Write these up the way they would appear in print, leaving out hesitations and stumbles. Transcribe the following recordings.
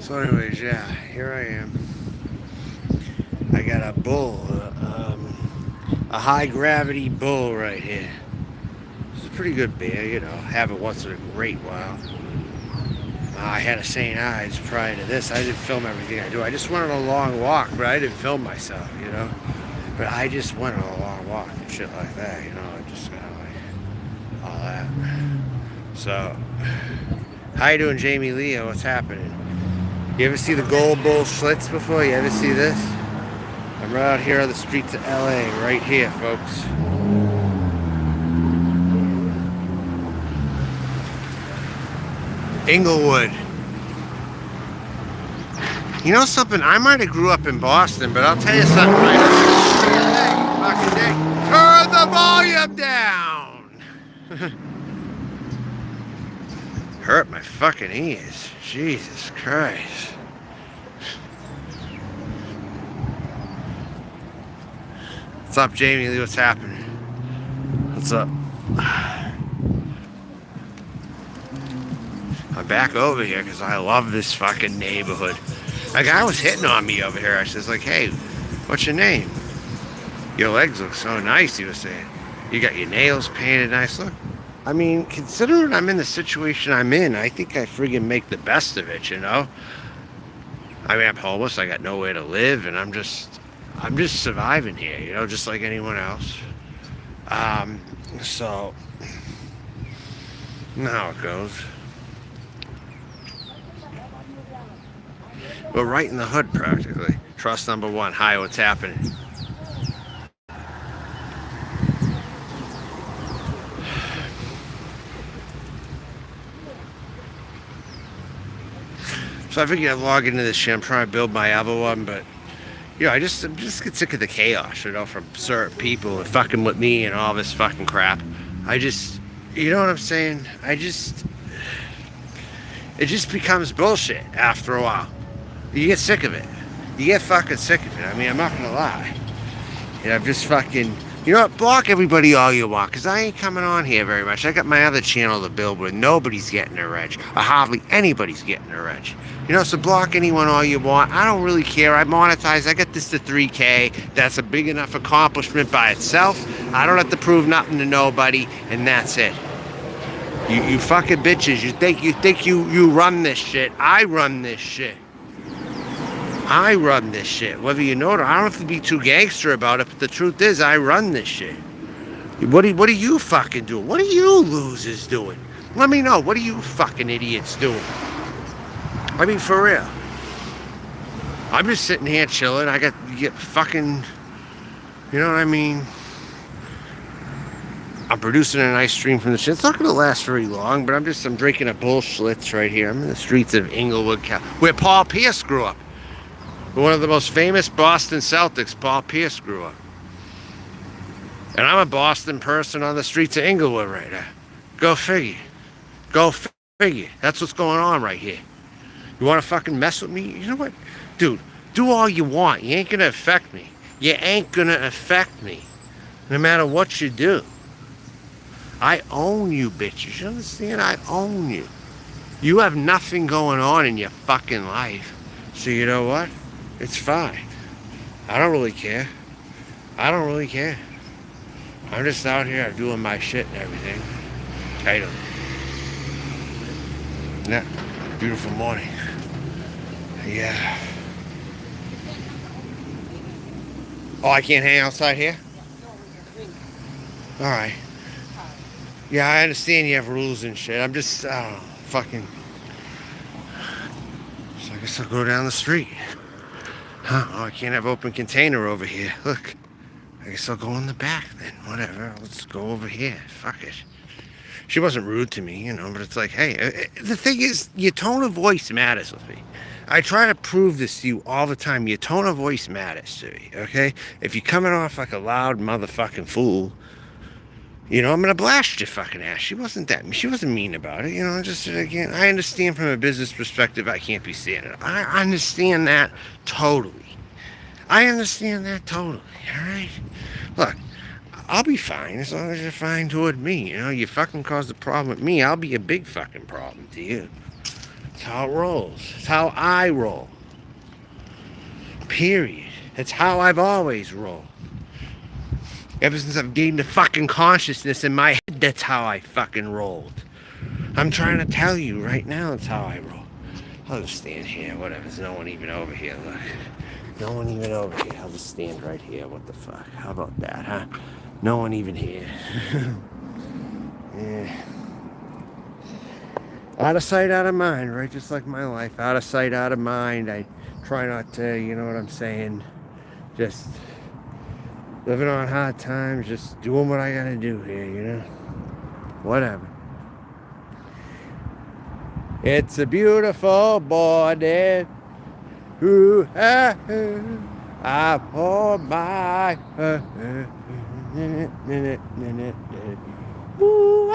So anyways, yeah, here I am. I got a bull, a high gravity bull right here. It's a pretty good bear, you know. Have it once in a great while. I had a St. Ives prior to this. I didn't film everything I do. I just went on a long walk, but I didn't film myself, you know. But I just went on a long walk and shit like that, you know. I just kind of like all that. So, how you doing, Jamie Leo? What's happening? You ever see the gold bull Schlitz before? You ever see this? I'm right out here on the streets of LA, right here, folks. Inglewood. You know something? I might have grew up in Boston, but I'll tell you something right now. Hey, fucking dick. Turn the volume down! Hurt my fucking ears. Jesus Christ. What's up, Jamie Lee? What's happening? What's up? I'm back over here because I love this fucking neighborhood. A guy was hitting on me over here. I was like, hey, what's your name? Your legs look so nice, he was saying. You got your nails painted nice. Look, I mean, considering I'm in the situation I'm in, I think I friggin' make the best of it, you know? I mean, I'm homeless, I got nowhere to live, and I'm just surviving here, you know, just like anyone else. So, you know how it goes. We're right in the hood, practically. Trust number one. Hi, what's happening? So I figured I'd log into this shit. I'm trying to build my other one, but you know, I'm just get sick of the chaos, you know, from certain people and fucking with me and all this fucking crap. You know what I'm saying? It just becomes bullshit after a while. You get sick of it. You get fucking sick of it. I mean, I'm not gonna lie. And I'm just fucking, you know what, block everybody all you want, because I ain't coming on here very much. I got my other channel to build where nobody's getting a wrench, or hardly anybody's getting a wrench. You know, so block anyone all you want. I don't really care. I monetize. I got this to 3K. That's a big enough accomplishment by itself. I don't have to prove nothing to nobody, and that's it. You fucking bitches. You think you run this shit. I run this shit. I run this shit. Whether you know it or I don't have to be too gangster about it, but the truth is I run this shit. What are you fucking doing? What are you losers doing? Let me know. What are you fucking idiots doing? I mean, for real. I'm just sitting here chilling. I get fucking, you know what I mean? I'm producing a nice stream from the shit. It's not going to last very long, but I'm drinking a bull Schlitz right here. I'm in the streets of Inglewood, where Paul Pierce grew up. One of the most famous Boston Celtics, Paul Pierce, grew up. And I'm a Boston person on the streets of Inglewood right now. Go figure. Go figure. That's what's going on right here. You want to fucking mess with me? You know what? Dude, do all you want. You ain't going to affect me. You ain't going to affect me. No matter what you do. I own you, bitches. You understand? I own you. You have nothing going on in your fucking life. So you know what? It's fine. I don't really care. I don't really care. I'm just out here doing my shit and everything. Title. Yeah. Beautiful morning. Yeah. Oh, I can't hang outside here? Alright. Yeah, I understand you have rules and shit. I'm just, I don't know, fucking. So I guess I'll go down the street. Huh? Oh, I can't have open container over here. Look. I guess I'll go in the back then. Whatever. Let's go over here. Fuck it. She wasn't rude to me, you know, but it's like, hey, the thing is, your tone of voice matters with me. I try to prove this to you all the time. Your tone of voice matters to me, okay? If you're coming off like a loud motherfucking fool, you know, I'm gonna blast your fucking ass. She wasn't mean about it, you know. Just again, I understand from a business perspective, I can't be saying it. I understand that totally. I understand that totally. All right. Look, I'll be fine as long as you're fine toward me. You know, you fucking caused a problem with me, I'll be a big fucking problem to you. It's how it rolls. It's how I roll. Period. It's how I've always rolled. Ever since I've gained the fucking consciousness in my head, that's how I fucking rolled. I'm trying to tell you right now, it's how I roll. I'll just stand here, whatever. There's no one even over here, look. No one even over here. I'll just stand right here. What the fuck? How about that, huh? No one even here. Yeah. Out of sight, out of mind, right? Just like my life. Out of sight, out of mind. I try not to, you know what I'm saying? Just living on hard times, just doing what I gotta do here, you know? Whatever. It's a beautiful morning. Ooh, I hold my ooh,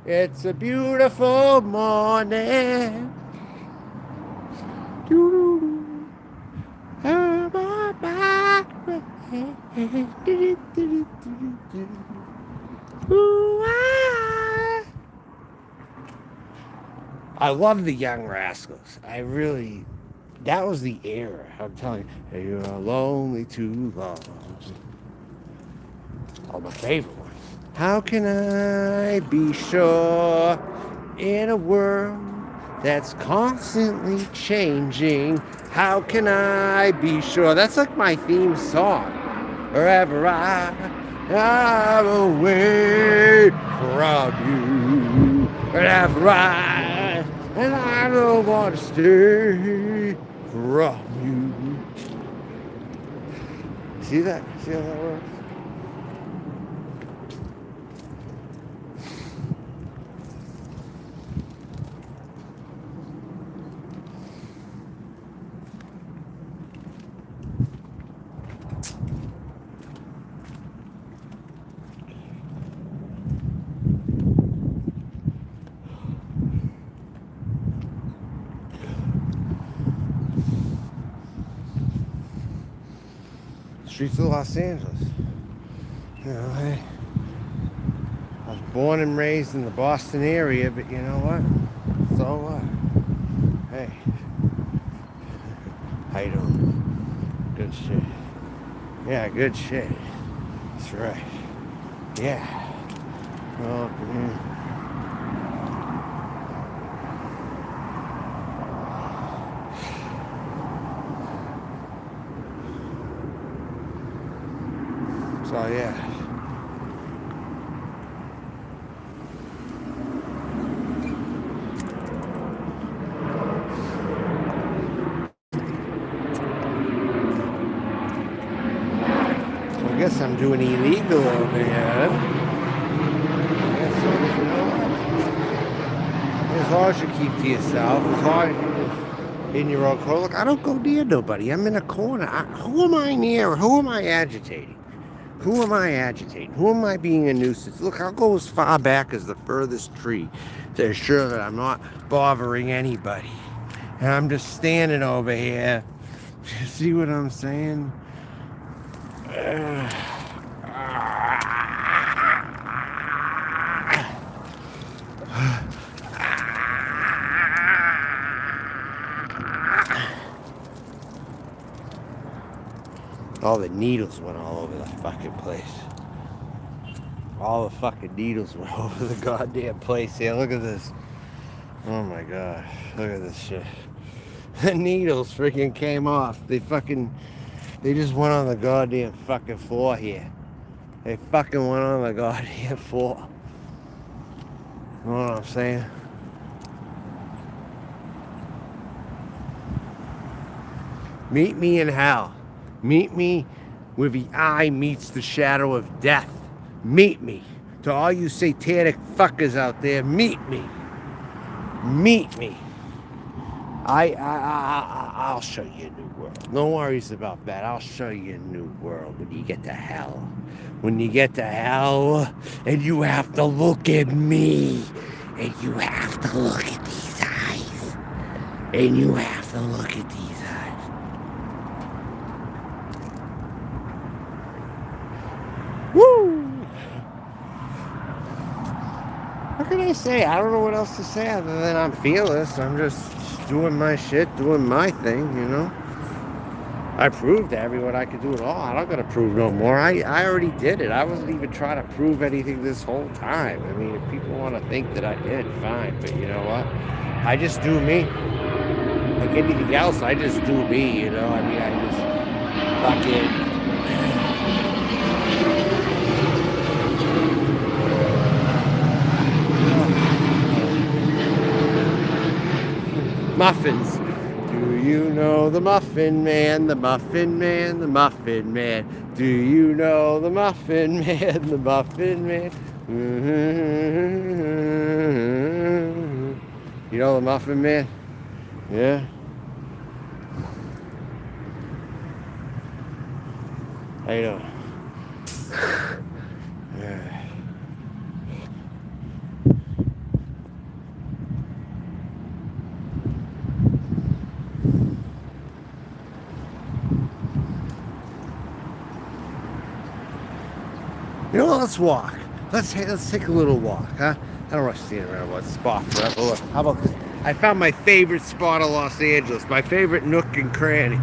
it's a beautiful morning. I love the Young Rascals. I really, that was the era. I'm telling you, you're lonely too long. Oh, my favorite one. How can I be sure in a world that's constantly changing? How can I be sure? That's like my theme song. Wherever I'm away from you. Wherever and I don't want to stay from you. See that? See how that works? Streets of Los Angeles. You know, hey, I was born and raised in the Boston area, but you know what? So what? Hey, how you doing? Good shit. Yeah, good shit. That's right. Yeah. Oh, yeah. So yeah. So I guess I'm doing illegal over here. I guess so, but you know what? As long as you keep to yourself, as long as you're just in your own corner. Look, I don't go near nobody. I'm in a corner. Who am I near? Who am I agitating? Who am I agitating? Who am I being a nuisance? Look, I'll go as far back as the furthest tree to ensure that I'm not bothering anybody. And I'm just standing over here. See what I'm saying? All the needles went all over the fucking place. All the fucking needles went over the goddamn place here. Look at this. Oh my god. Look at this shit. The needles freaking came off. They just went on the goddamn fucking floor here. They fucking went on the goddamn floor. You know what I'm saying? Meet me in hell. Meet me where the eye meets the shadow of death. Meet me. To all you satanic fuckers out there, meet me. Meet me. I'll show you a new world. No worries about that. I'll show you a new world when you get to hell. When you get to hell, and you have to look at me, and you have to look at these eyes, and you have to look at these eyes. Woo! How can I you say? I don't know what else to say other than I'm fearless. I'm just doing my shit, doing my thing, you know? I proved to everyone I could do it all. I don't gotta prove no more. I already did it. I wasn't even trying to prove anything this whole time. I mean, if people want to think that I did, fine. But you know what? I just do me. Like anything else, I just do me, you know? I mean, I just fucking muffins. Do you know the Muffin Man, the Muffin Man, the Muffin Man? Do you know the Muffin Man, the Muffin Man? You know the Muffin Man? Yeah? How you doing? Yeah. You know what, let's walk. Let's take a little walk, huh? I don't want to stand around one spot forever. Look, how about this? I found my favorite spot of Los Angeles, my favorite nook and cranny,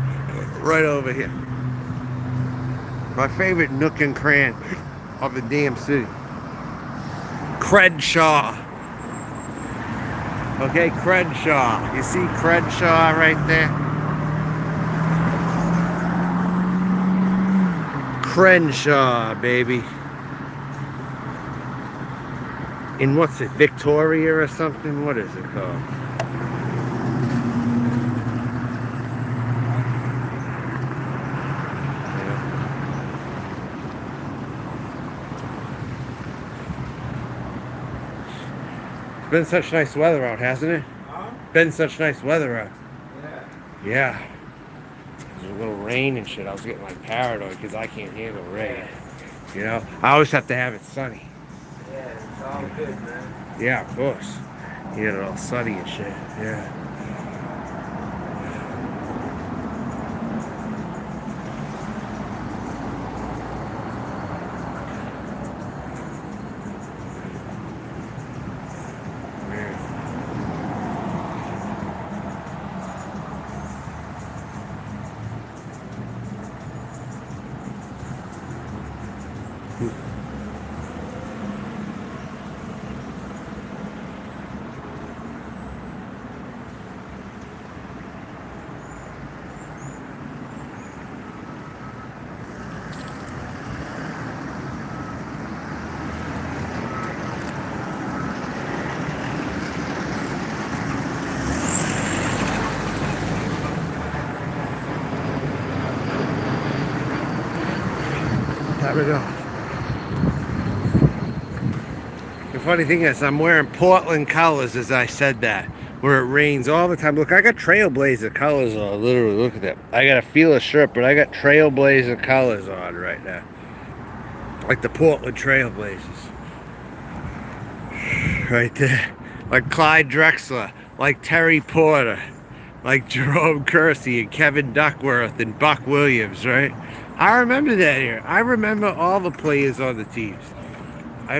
right over here. My favorite nook and cranny of the damn city. Crenshaw. Okay, Crenshaw. You see Crenshaw right there? Crenshaw, baby. In what's it, Victoria or something? What is it called? It's been such nice weather out, hasn't it? Huh? Been such nice weather out. Yeah. Yeah. There's a little rain and shit. I was getting like paranoid because I can't handle rain. You know? I always have to have it sunny. Yeah, it's all good, man. Yeah, of course. You get it all sunny and shit. Yeah. Time to go. The funny thing is, I'm wearing Portland colors as I said that, where it rains all the time. Look, I got Trailblazer colors on, literally, look at that. I got a Feeler shirt, but I got Trailblazer colors on right now. Like the Portland Trailblazers. Right there. Like Clyde Drexler, like Terry Porter, like Jerome Kersey and Kevin Duckworth and Buck Williams, right? I remember that here. I remember all the players on the teams.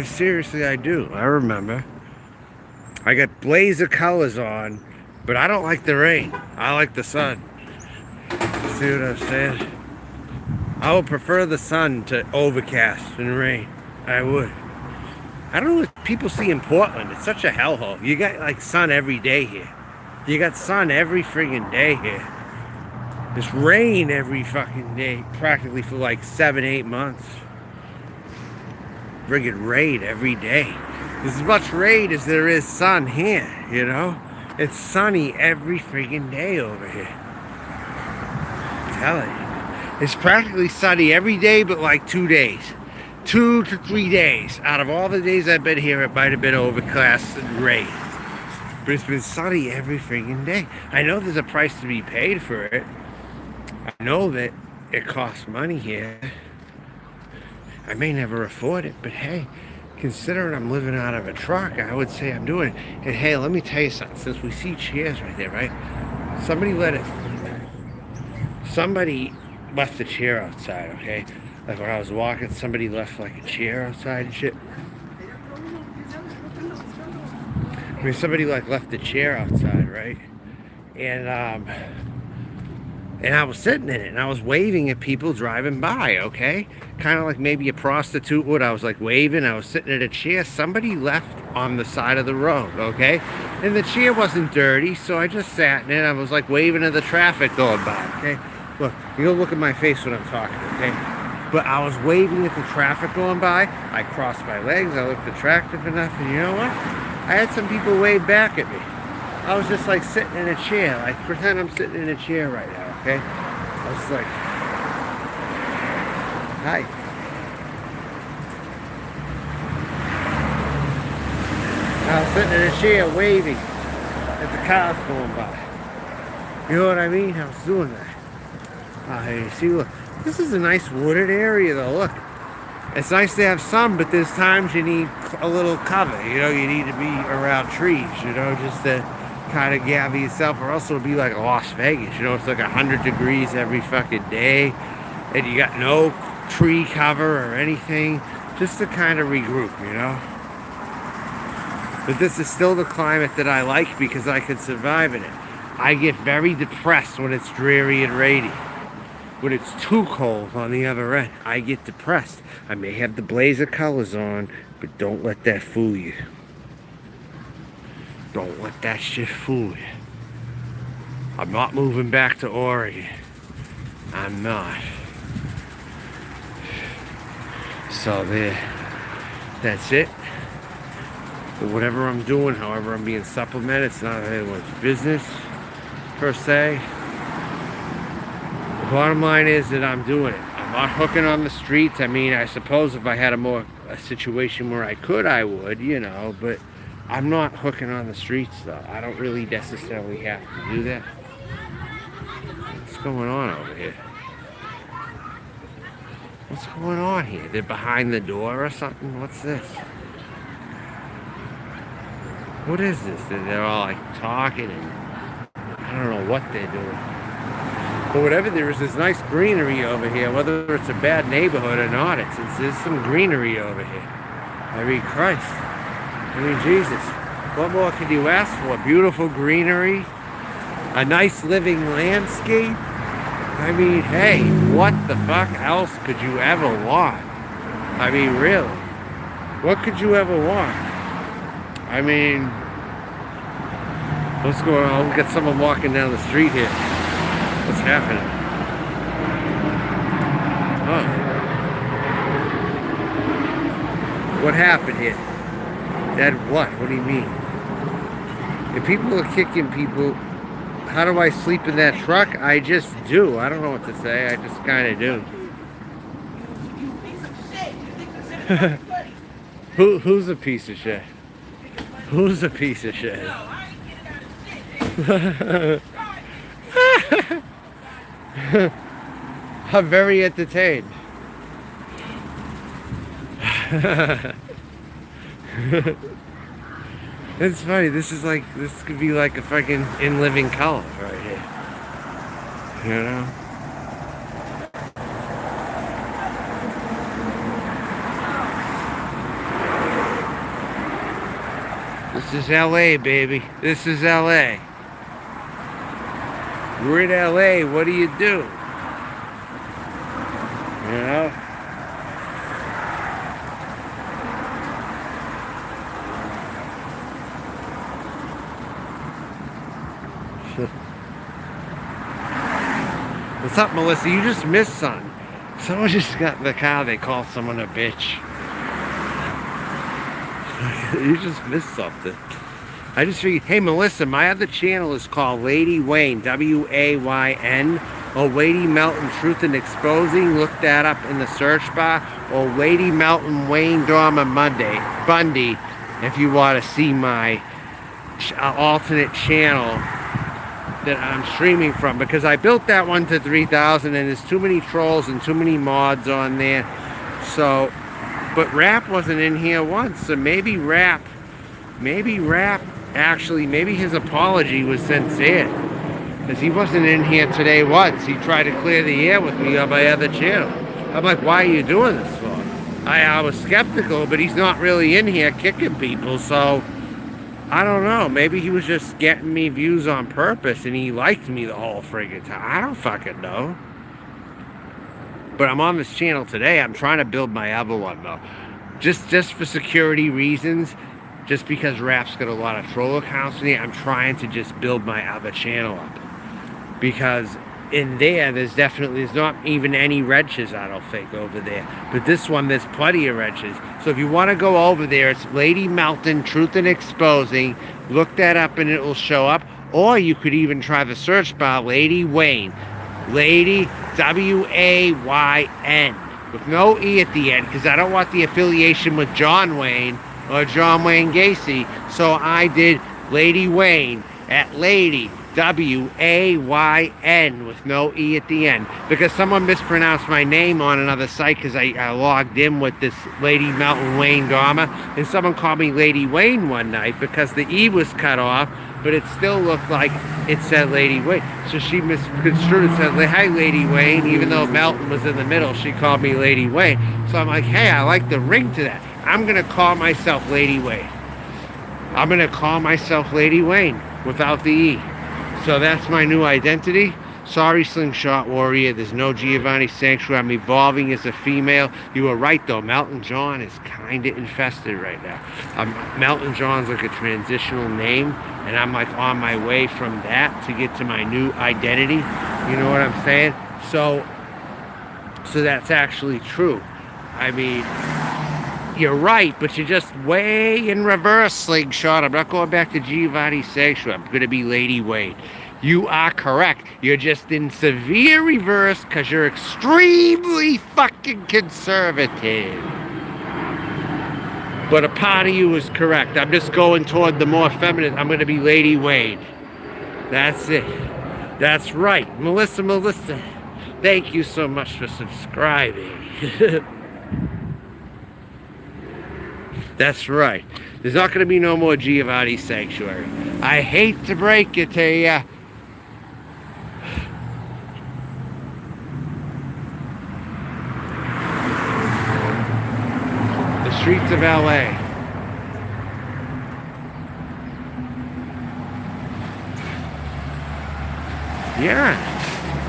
Seriously, I do. I remember. I got Blazer colors on, but I don't like the rain. I like the sun. See what I'm saying? I would prefer the sun to overcast and rain. I would. I don't know what people see in Portland. It's such a hellhole. You got like sun every day here. You got sun every friggin' day here. There's rain every fucking day, practically for like 7-8 months. Friggin' rain every day. There's as much rain as there is sun here, you know? It's sunny every friggin' day over here. I'm telling you. It's practically sunny every day but like 2 days. 2 to 3 days. Out of all the days I've been here, it might have been overcast and rain. But it's been sunny every friggin' day. I know there's a price to be paid for it. I know that it costs money here. I may never afford it, but hey, considering I'm living out of a truck, I would say I'm doing it. And hey, let me tell you something. Since we see chairs right there, right? Somebody left the chair outside, okay? Like when I was walking, somebody left like a chair outside and shit. I mean, somebody like left the chair outside, right? And I was sitting in it and I was waving at people driving by, okay? Kind of like maybe a prostitute would. I was like waving, I was sitting at a chair. Somebody left on the side of the road, okay? And the chair wasn't dirty, so I just sat in it. I was like waving at the traffic going by, okay? Look, you don't look at my face when I'm talking, okay? But I was waving at the traffic going by. I crossed my legs, I looked attractive enough, and you know what? I had some people wave back at me. I was just like sitting in a chair, like pretend I'm sitting in a chair right now. Okay, I was like, hi. I was sitting in a chair waving at the cars going by. You know what I mean? I was doing that. You see, look, this is a nice wooded area though, look. It's nice to have sun, but there's times you need a little cover, you know, you need to be around trees, you know, just to kind of gather yourself, or else it'll be like Las Vegas, you know, it's like 100 degrees every fucking day, and you got no tree cover or anything, just to kind of regroup, you know. But this is still the climate that I like because I can survive in it. I get very depressed when it's dreary and rainy. When it's too cold on the other end, I get depressed. I may have the blaze of colors on, but don't let that fool you. Don't let that shit fool you. I'm not moving back to Oregon. I'm not. So there. That's it. But whatever I'm doing, however I'm being supplemented, it's not anyone's business, per se. The bottom line is that I'm doing it. I'm not hooking on the streets. I mean, I suppose if I had a situation where I could, I would, you know, but I'm not hooking on the streets, though. I don't really necessarily have to do that. What's going on over here? What's going on here? They're behind the door or something? What's this? What is this? They're all like talking and I don't know what they're doing. But whatever, there is this nice greenery over here, whether it's a bad neighborhood or not, there's some greenery over here. I mean, Christ. I mean, Jesus, what more could you ask for? Beautiful greenery, a nice living landscape. I mean, hey, what the fuck else could you ever want? I mean, really, what could you ever want? I mean, what's going on? We got someone walking down the street here. What's happening? Oh. What happened here? That what? What do you mean? If people are kicking people, how do I sleep in that truck? I just do. I don't know what to say. I just kind of do. Who's a piece of shit? Who's a piece of shit? I'm very entertained. It's funny, this could be like a fucking in living color right here. You know? This is LA, baby. This is LA. We're in LA, what do? You know? What's up, Melissa? You just missed something. Someone just got in the car, they called someone a bitch. You just missed something. I just figured, hey Melissa, my other channel is called Lady Wayne, W-A-Y-N, or Lady Melton Truth and Exposing. Look that up in the search bar, or Lady Melton Wayne Drama Bundy, if you want to see my alternate channel that I'm streaming from, because I built that one to 3,000 and there's too many trolls and too many mods on there. So, but Rap wasn't in here once, so maybe Rap actually, maybe his apology was sincere, because he wasn't in here today once. He tried to clear the air with me on my other channel. I'm like, why are you doing this for? I was skeptical, but he's not really in here kicking people, so I don't know. Maybe he was just getting me views on purpose and he liked me the whole friggin' time. I don't fucking know. But I'm on this channel today. I'm trying to build my other one though. Just for security reasons. Just because Rap's got a lot of troll accounts in it, I'm trying to just build my other channel up. Because in there's not even any wrenches, I don't think, over there. But this one, there's plenty of wrenches. So if you want to go over there, it's Lady Melton, Truth and Exposing. Look that up and it will show up. Or you could even try the search bar, Lady Wayne. Lady, W-A-Y-N. With no E at the end, because I don't want the affiliation with John Wayne or John Wayne Gacy. So I did Lady Wayne at Lady, W-A-Y-N with no E at the end. Because someone mispronounced my name on another site because I logged in with this Lady Melton Wayne Dharma. And someone called me Lady Wayne one night because the E was cut off, but it still looked like it said Lady Wayne. So she misconstrued and said, hi, Lady Wayne. Even though Melton was in the middle, she called me Lady Wayne. So I'm like, hey, I like the ring to that. I'm going to call myself Lady Wayne. I'm going to call myself Lady Wayne without the E. So that's my new identity. Sorry, Slingshot Warrior. There's no Giovanni Sanctuary. I'm evolving as a female. You were right, though. Melton John is kind of infested right now. Melton John's like a transitional name, and I'm like on my way from that to get to my new identity. You know what I'm saying? So that's actually true. I mean, you're right, but you're just way in reverse, Slingshot. I'm not going back to Giovanni Sanctuary. I'm going to be Lady Wayne. You are correct. You're just in severe reverse because you're extremely fucking conservative. But a part of you is correct. I'm just going toward the more feminine. I'm going to be Lady Wayne. That's it. That's right. Melissa, thank you so much for subscribing. That's right. There's not going to be no more Giovanni Sanctuary. I hate to break it to you. The streets of LA. Yeah.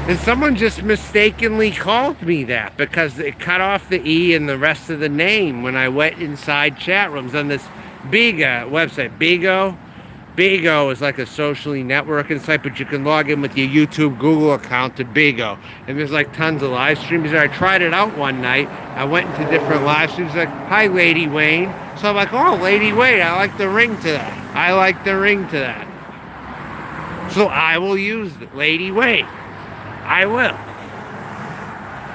And someone just mistakenly called me that because it cut off the E and the rest of the name when I went inside chat rooms on this big website. Bigo is like a socially networking site, but you can log in with your YouTube, Google account to Bigo. And there's like tons of live streams there. I tried it out one night. I went into different live streams like, hi, Lady Wayne. So I'm like, oh, Lady Wayne, I like the ring to that. I like the ring to that. So I will use it, Lady Wayne. I will.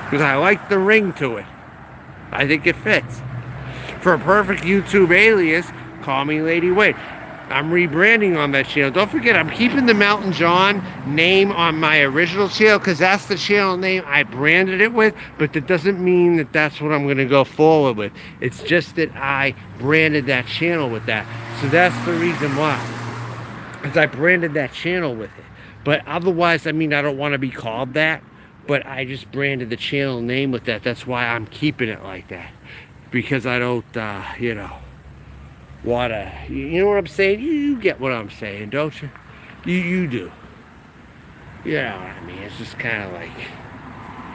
Because I like the ring to it. I think it fits. For a perfect YouTube alias, call me Lady Wayne. I'm rebranding on that channel. Don't forget, I'm keeping the Melton John name on my original channel because that's the channel name I branded it with, but that doesn't mean that that's what I'm going to go forward with. It's just that I branded that channel with that. So that's the reason why. Because I branded that channel with it. But otherwise, I mean, I don't want to be called that, but I just branded the channel name with that. That's why I'm keeping it like that. Because I don't, you know what I'm saying? You get what I'm saying, don't you? You do. You know what I mean? It's just kind of like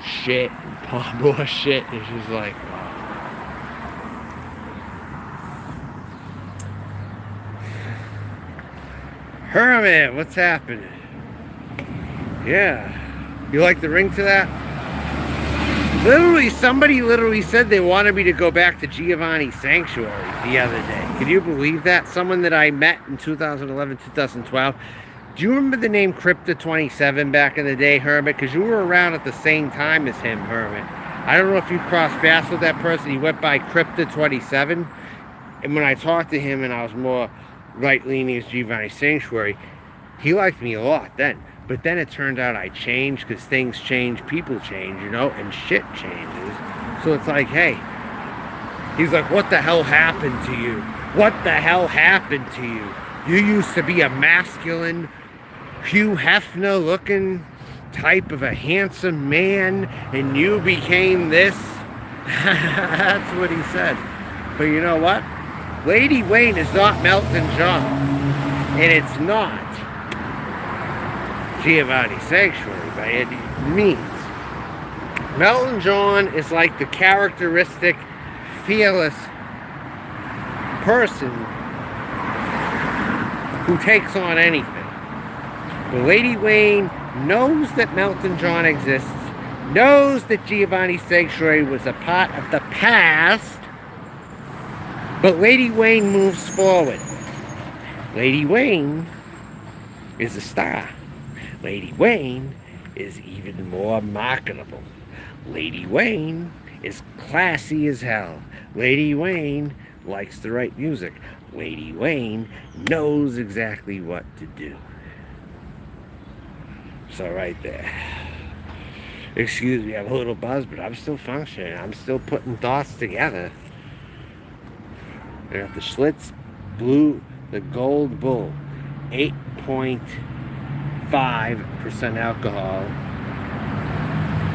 shit, more shit. It's just like, Hermit, what's happening? Yeah. You like the ring to that? Somebody literally said they wanted me to go back to Giovanni Sanctuary the other day. Can you believe that? Someone that I met in 2011, 2012. Do you remember the name Crypta27 back in the day, Hermit? Because you were around at the same time as him, Hermit. I don't know if you crossed paths with that person. He went by Crypta27. And when I talked to him and I was more right-leaning as Giovanni Sanctuary, he liked me a lot then. But then it turned out I changed because things change, people change, you know, and shit changes. So it's like, hey, he's like, what the hell happened to you? What the hell happened to you? You used to be a masculine, Hugh Hefner looking type of a handsome man, and you became this. That's what he said. But you know what? Lady Wayne is not Melton John. And it's not Giovanni Sanctuary by any means. Melton John is like the characteristic, fearless person who takes on anything. But Lady Wayne knows that Melton John exists, knows that Giovanni Sanctuary was a part of the past, but Lady Wayne moves forward. Lady Wayne is a star. Lady Wayne is even more marketable. Lady Wayne is classy as hell. Lady Wayne likes to write music. Lady Wayne knows exactly what to do. So right there. Excuse me, I'm a little buzzed, but I'm still functioning. I'm still putting thoughts together. I got the Schlitz Blue, the Gold Bull, 8.5% alcohol.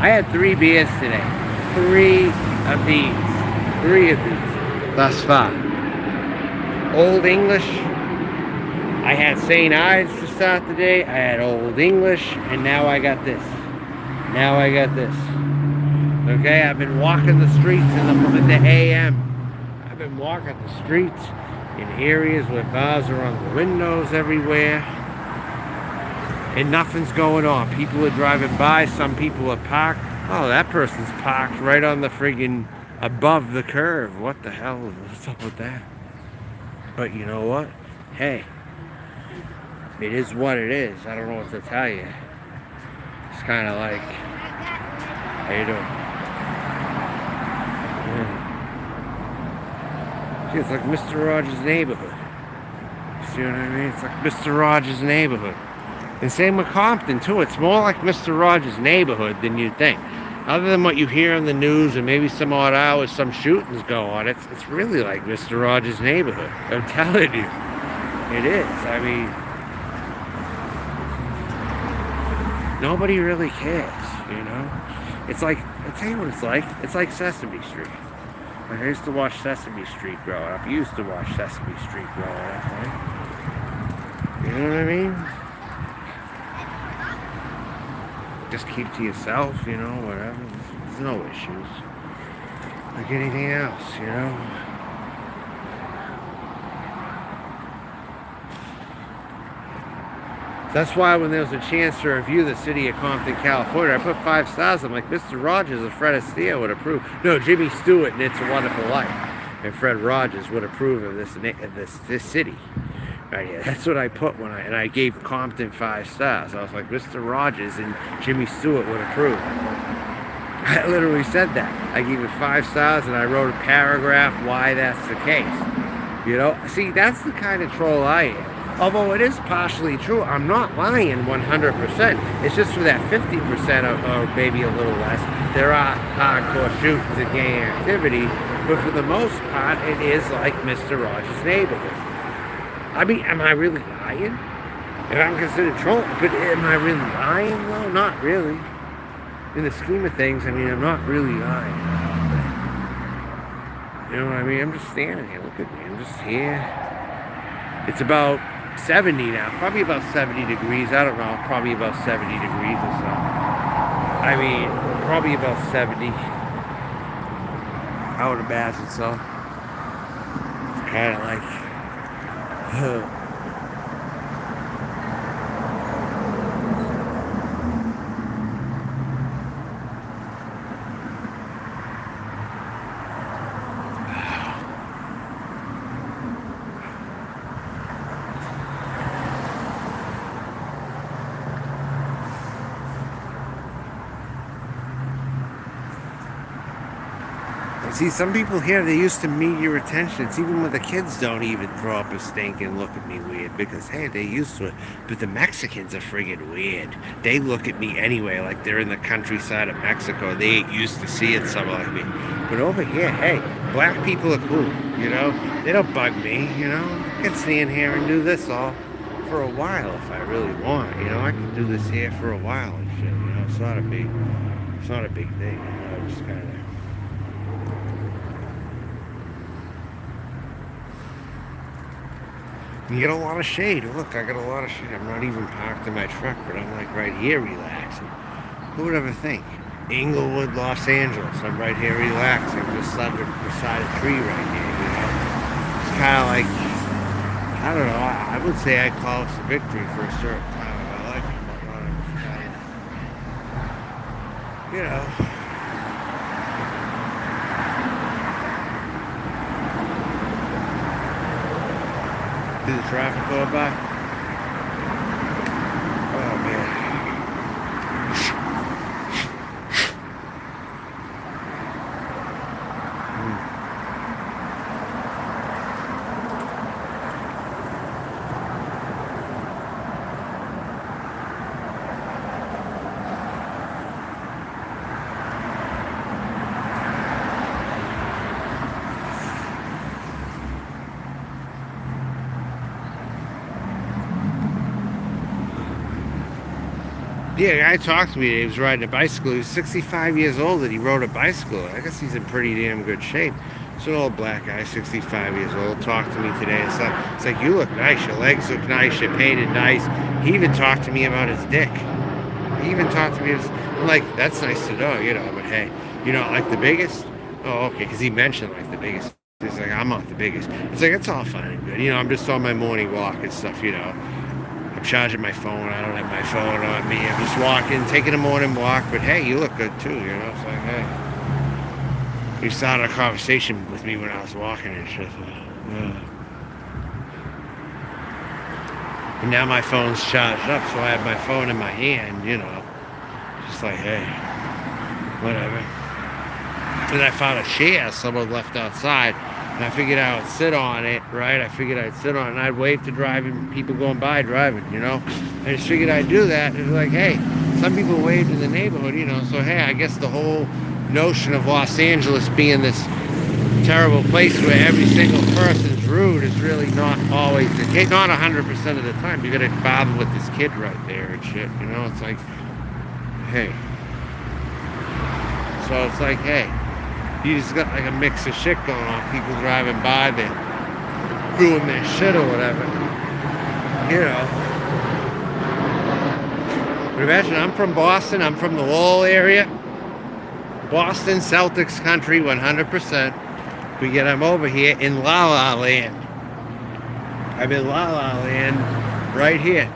I had 3 beers today. 3 of these thus far. Old English. I had St. Ives to start the day. I had Old English, and now I got this. Okay, I've been walking the streets in the AM. I've been walking the streets in areas where bars are on the windows everywhere, and nothing's going on. People are driving by. Some people are parked. Oh, that person's parked right on the friggin' above the curve. What the hell? What's up with that? But you know what? Hey, it is what it is. I don't know what to tell you. It's kind of like, how you doing? Yeah. It's like Mr. Rogers' Neighborhood. See what I mean? It's like Mr. Rogers' Neighborhood. And same with Compton, too. It's more like Mr. Rogers' Neighborhood than you'd think. Other than what you hear in the news and maybe some odd hours, some shootings go on, it's really like Mr. Rogers' Neighborhood. I'm telling you. It is. I mean, nobody really cares, you know? It's like, I'll tell you what it's like. It's like Sesame Street. Like, I used to watch Sesame Street growing up. You used to watch Sesame Street growing up, right? You know what I mean? Just keep to yourself, you know, whatever. There's no issues. Like anything else, you know? That's why when there was a chance to review the city of Compton, California, I put 5 stars. I'm like, Mr. Rogers and Fred Astaire would approve. No, Jimmy Stewart and It's a Wonderful Life and Fred Rogers would approve of this city. Right here. That's what I put when I gave Compton 5 stars. I was like, Mr. Rogers and Jimmy Stewart would approve. I literally said that. I gave it 5 stars and I wrote a paragraph why that's the case. You know, see, that's the kind of troll I am. Although it is partially true, I'm not lying 100%. It's just for that 50% or maybe a little less. There are hardcore shootings and gang activity, but for the most part, it is like Mr. Rogers' Neighborhood. I mean, am I really lying? If I'm considered trolling, but am I really lying? Well, not really. In the scheme of things, I mean, I'm not really lying. You know what I mean? I'm just standing here. Look at me. I'm just here. It's about 70 now. Probably about 70 degrees. I don't know. Probably about 70 degrees or so. I mean, probably about 70. I would imagine so. It's kind of like... See, some people here, they used to media attention. It's even when the kids don't even throw up a stink and look at me weird because, hey, they're used to it. But the Mexicans are friggin' weird. They look at me anyway like they're in the countryside of Mexico. They ain't used to seeing someone like me. But over here, hey, black people are cool, you know? They don't bug me, you know? I can stand here and do this all for a while if I really want, you know? I can do this here for a while and shit, you know? It's not a big thing, you know? Just kind of... You get a lot of shade. Look, I got a lot of shade. I'm not even parked in my truck, but I'm like right here relaxing. Who would ever think? Inglewood, Los Angeles. I'm right here relaxing, just under beside a tree right here, you know? It's kind of like, I don't know, I would say I call this a victory for a certain time in my life. I'm not kind of, you know. Did the traffic go by? Oh man. Yeah, a guy talked to me. He was riding a bicycle. He was 65 years old and he rode a bicycle. I guess he's in pretty damn good shape. It's an old black guy, 65 years old. Talked to me today. It's like, you look nice. Your legs look nice. You're painted nice. He even talked to me about his dick. He even talked to me. I'm like, that's nice to know, you know. But hey, you know, like the biggest? Oh, okay. Because he mentioned like the biggest. He's like, I'm not the biggest. It's like, it's all fine and good. You know, I'm just on my morning walk and stuff, you know. I'm charging my phone. I don't have my phone on me. I'm just walking, taking a morning walk. But hey, you look good too, you know. It's like, hey. You started a conversation with me when I was walking and shit. And now my phone's charged up, so I have my phone in my hand, you know. Just like, hey, whatever. And I found a chair someone left outside. And I figured I would sit on it, right? I figured I'd sit on it and I'd wave to driving people going by driving, you know? I just figured I'd do that. It was like, hey, some people waved in the neighborhood, you know? So, hey, I guess the whole notion of Los Angeles being this terrible place where every single person's rude is really not always the case. Not 100% of the time. You got a father with this kid right there and shit, you know? It's like, hey. So it's like, hey. You just got like a mix of shit going on. People driving by, they're doing their shit or whatever. You know. But imagine, I'm from Boston. I'm from the Lowell area. Boston, Celtics country, 100%. But I'm over here in La La Land. I'm in La La Land right here.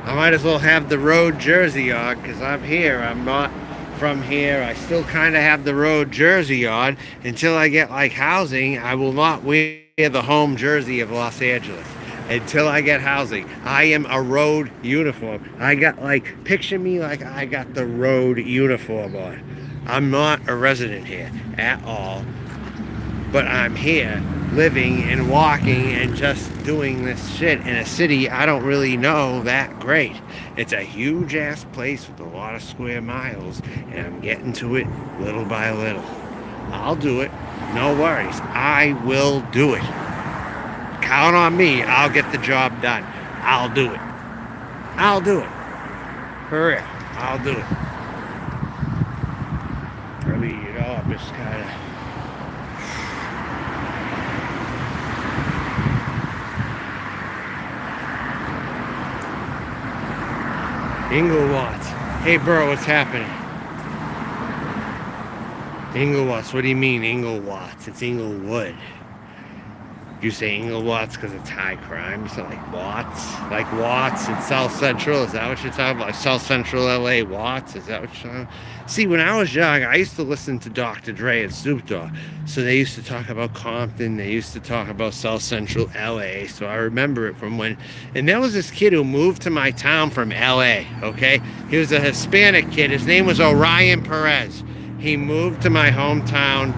I might as well have the road jersey on because I'm here. I'm not from here. I still kind of have the road jersey on. Until I get like housing, I will not wear the home jersey of Los Angeles until I get housing. I am a road uniform. I got like, picture me like I got the road uniform on. I'm not a resident here at all, but I'm here living and walking and just doing this shit in a city I don't really know that great. It's a huge ass place with a lot of square miles, and I'm getting to it little by little. I'll do it. No worries. I will do it. Count on me. I'll get the job done. I'll do it. I'll do it. For real. I'll do it. I mean, you know, I'm just kind of... Inglewood. Hey, bro, what's happening? Inglewood. What do you mean, Inglewood? It's Inglewood. You say Inglewood because it's high crime. So like Watts? Like Watts in South Central? Is that what you're talking about? Like South Central LA Watts? Is that what you're talking about? See, when I was young, I used to listen to Dr. Dre and Snoop Dogg. So they used to talk about Compton. They used to talk about South Central LA. So I remember it from when... And there was this kid who moved to my town from LA, okay? He was a Hispanic kid. His name was Orion Perez. He moved to my hometown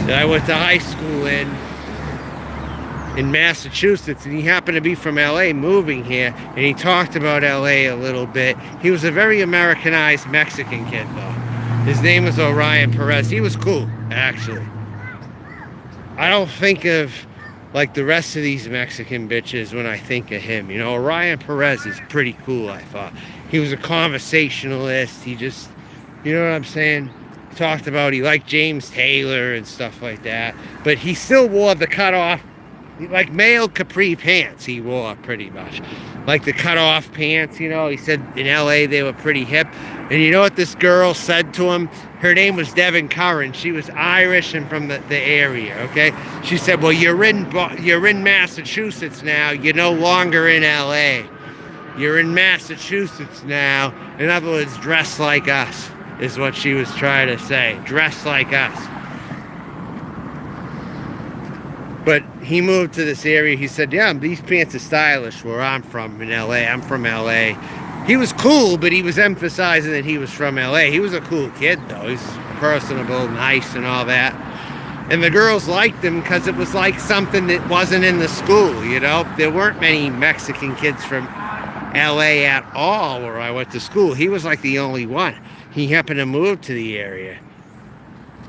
that I went to high school in Massachusetts, and he happened to be from LA moving here, and he talked about LA a little bit. He was a very Americanized Mexican kid though. His name was Orion Perez. He was cool, actually. I don't think of like the rest of these Mexican bitches when I think of him. You know, Orion Perez is pretty cool, I thought. He was a conversationalist. He just, you know what I'm saying? He talked about, he liked James Taylor and stuff like that, but he still wore the cutoff like male capri pants he wore pretty much. Like the cut-off pants, you know. He said in LA they were pretty hip. And you know what this girl said to him? Her name was Devin Curran. She was Irish and from the area, okay? She said, well, you're in Massachusetts now. You're no longer in LA. You're in Massachusetts now. In other words, dress like us is what she was trying to say. Dress like us. But he moved to this area. He said, yeah, these pants are stylish where I'm from in LA. I'm from LA. He was cool, but he was emphasizing that he was from LA. He was a cool kid, though. He's personable, nice, and all that. And the girls liked him because it was like something that wasn't in the school, you know? There weren't many Mexican kids from LA at all where I went to school. He was like the only one. He happened to move to the area.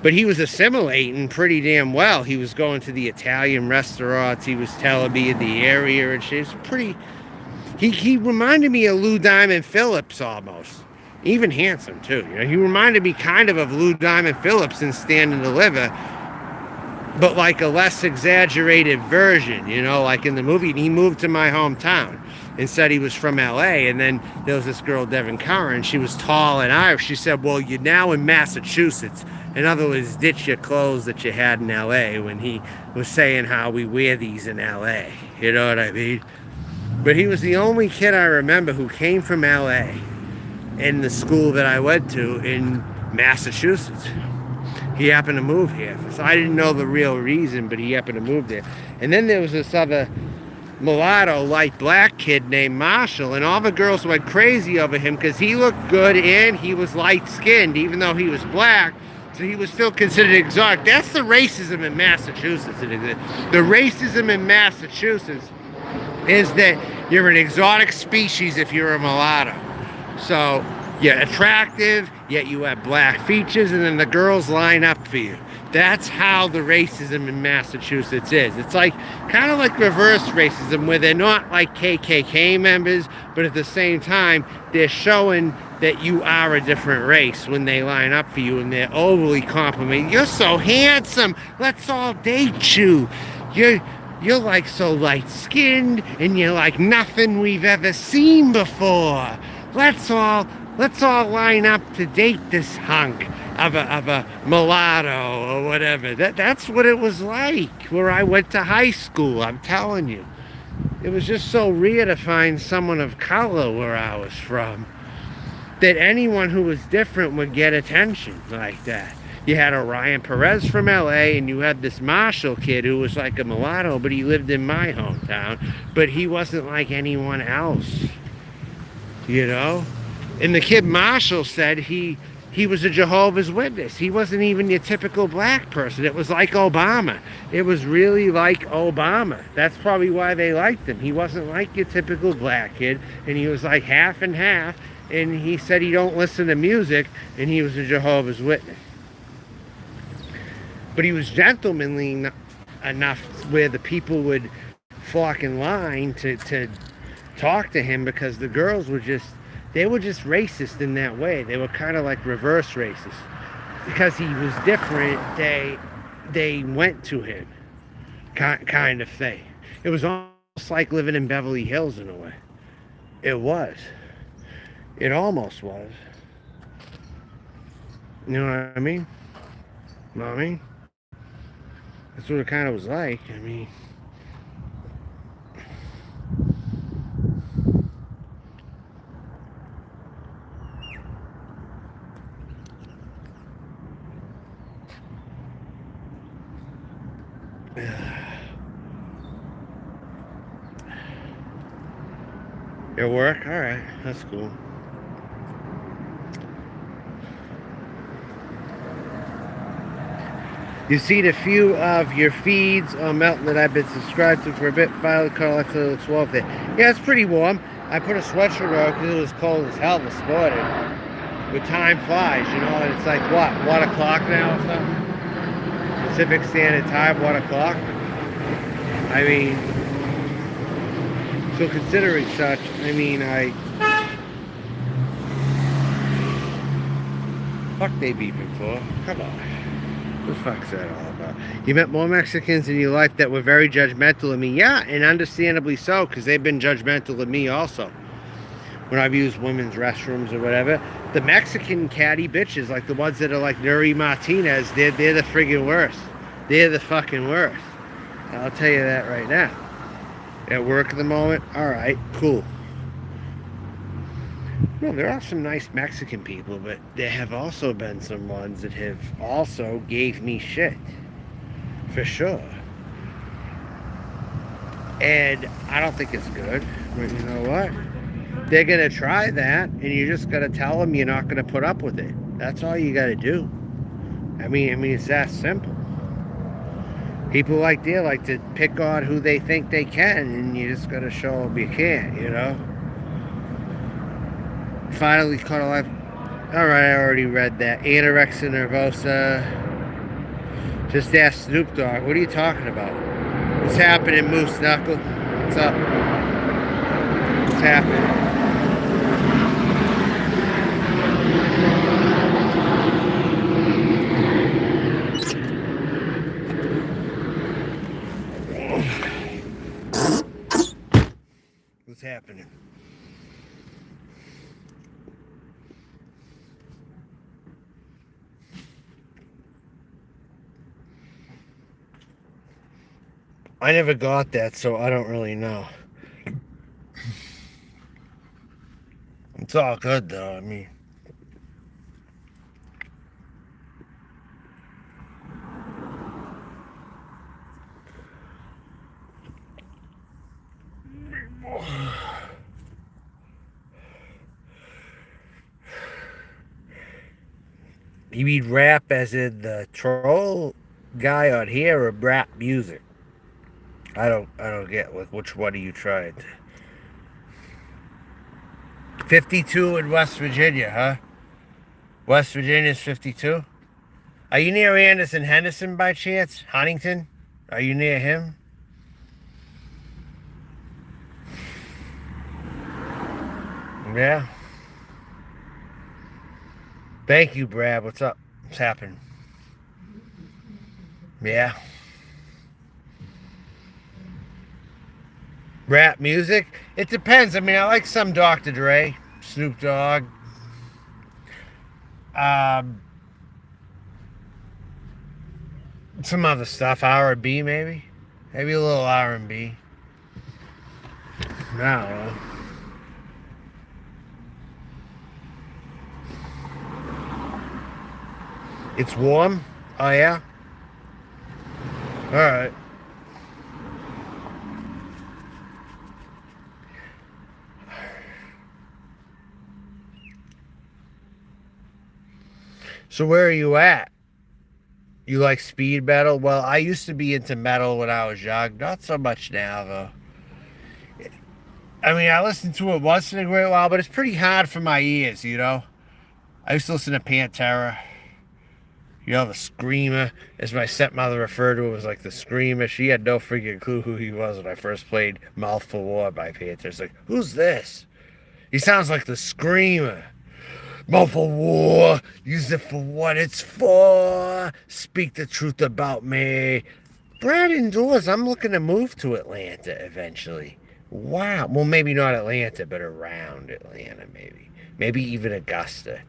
But he was assimilating pretty damn well. He was going to the Italian restaurants. He was telling me in the area and shit. He was pretty... He reminded me of Lou Diamond Phillips almost. Even handsome, too. You know, he reminded me kind of Lou Diamond Phillips in Stand and Deliver, but like a less exaggerated version, you know, like in the movie. He moved to my hometown and said he was from LA. And then there was this girl, Devin Curran. She was tall and Irish. She said, well, you're now in Massachusetts. In other words, ditch your clothes that you had in LA, when he was saying how we wear these in LA. You know what I mean? But he was the only kid I remember who came from LA in the school that I went to in Massachusetts. He happened to move here. So I didn't know the real reason, but he happened to move there. And then there was this other mulatto, light black kid named Marshall, and all the girls went crazy over him because he looked good and he was light-skinned, even though he was black. So he was still considered exotic. That's the racism in Massachusetts. The racism in Massachusetts is that you're an exotic species if you're a mulatto. So you're attractive, yet you have black features, and then the girls line up for you. That's how the racism in Massachusetts is. It's like kind of like reverse racism, where they're not like KKK members, but at the same time, they're showing that you are a different race when they line up for you, and they're overly complimenting. You're so handsome. Let's all date you. You're like so light-skinned, and you're like nothing we've ever seen before. Let's all line up to date this hunk of a mulatto or whatever. That's what it was like where I went to high school. I'm telling you, it was just so rare to find someone of color where I was from, that anyone who was different would get attention like that. You had Orion Perez from LA, and you had this Marshall kid who was like a mulatto, but he lived in my hometown, but he wasn't like anyone else, you know? And the kid Marshall said he was a Jehovah's Witness. He wasn't even your typical black person. It was like Obama. It was really like Obama. That's probably why they liked him. He wasn't like your typical black kid, and he was like half and half, and he said he don't listen to music, and he was a Jehovah's Witness. But he was gentlemanly enough where the people would flock in line to talk to him, because the girls were just racist in that way. They were kind of like reverse racist. Because he was different, they went to him, kind of thing. It was almost like living in Beverly Hills in a way. It was. It almost was. You know what I mean? You know what I mean? That's what it kind of was like. I mean, your work? All right, that's cool. You see the few of your feeds on Melton that I've been subscribed to for a bit. Finally, Carl actually looks warm there. Yeah, it's pretty warm. I put a sweatshirt on because it was cold as hell this morning. But time flies, you know, and it's like, what, 1 o'clock now or something? Pacific Standard Time, 1 o'clock? I mean, so considering such, I mean, fuck they beeping for? Come on. What the fuck's that all about? You met more Mexicans in your life that were very judgmental of me. Yeah, and understandably so, because they've been judgmental of me also. When I've used women's restrooms or whatever, the Mexican catty bitches, like the ones that are like Nuri Martinez, they're the friggin' worst. They're the fucking worst. I'll tell you that right now. At work at the moment, all right, cool. No, there are some nice Mexican people, but there have also been some ones that have also gave me shit. For sure. And I don't think it's good. But you know what? They're going to try that, and you just got to tell them you're not going to put up with it. That's all you got to do. I mean, it's that simple. People like to pick on who they think they can, and you just got to show them you can't, you know? Finally caught a life. All right, I already read that. Anorexia nervosa. Just ask Snoop Dogg. What are you talking about? What's happening, Moose Knuckle? What's up? What's happening? What's happening? I never got that, so I don't really know. It's all good, though. I mean, you mean rap as in the troll guy on here, or rap music? I don't get which one are you trying to? 52 in West Virginia, huh? West Virginia's 52? Are you near Anderson Henderson by chance? Huntington? Are you near him? Yeah. Thank you, Brad. What's up? What's happening? Yeah. Rap music? It depends. I mean, I like some Dr. Dre, Snoop Dogg. Um, some other stuff. R&B, maybe. Maybe a little R&B. I don't know. It's warm? Oh, yeah? Alright. So where are you at? You like speed metal? Well, I used to be into metal when I was young. Not so much now, though. I mean, I listen to it once in a great while, but it's pretty hard for my ears, you know? I used to listen to Pantera. You know, the Screamer, as my stepmother referred to him, was like the Screamer. She had no freaking clue who he was when I first played Mouth for War by Pantera. It's like, who's this? He sounds like the Screamer. Mouth for War, use it for what it's for. Speak the truth about me. Brad indoors, I'm looking to move to Atlanta eventually. Wow. Well, maybe not Atlanta, but around Atlanta, maybe. Maybe even Augusta.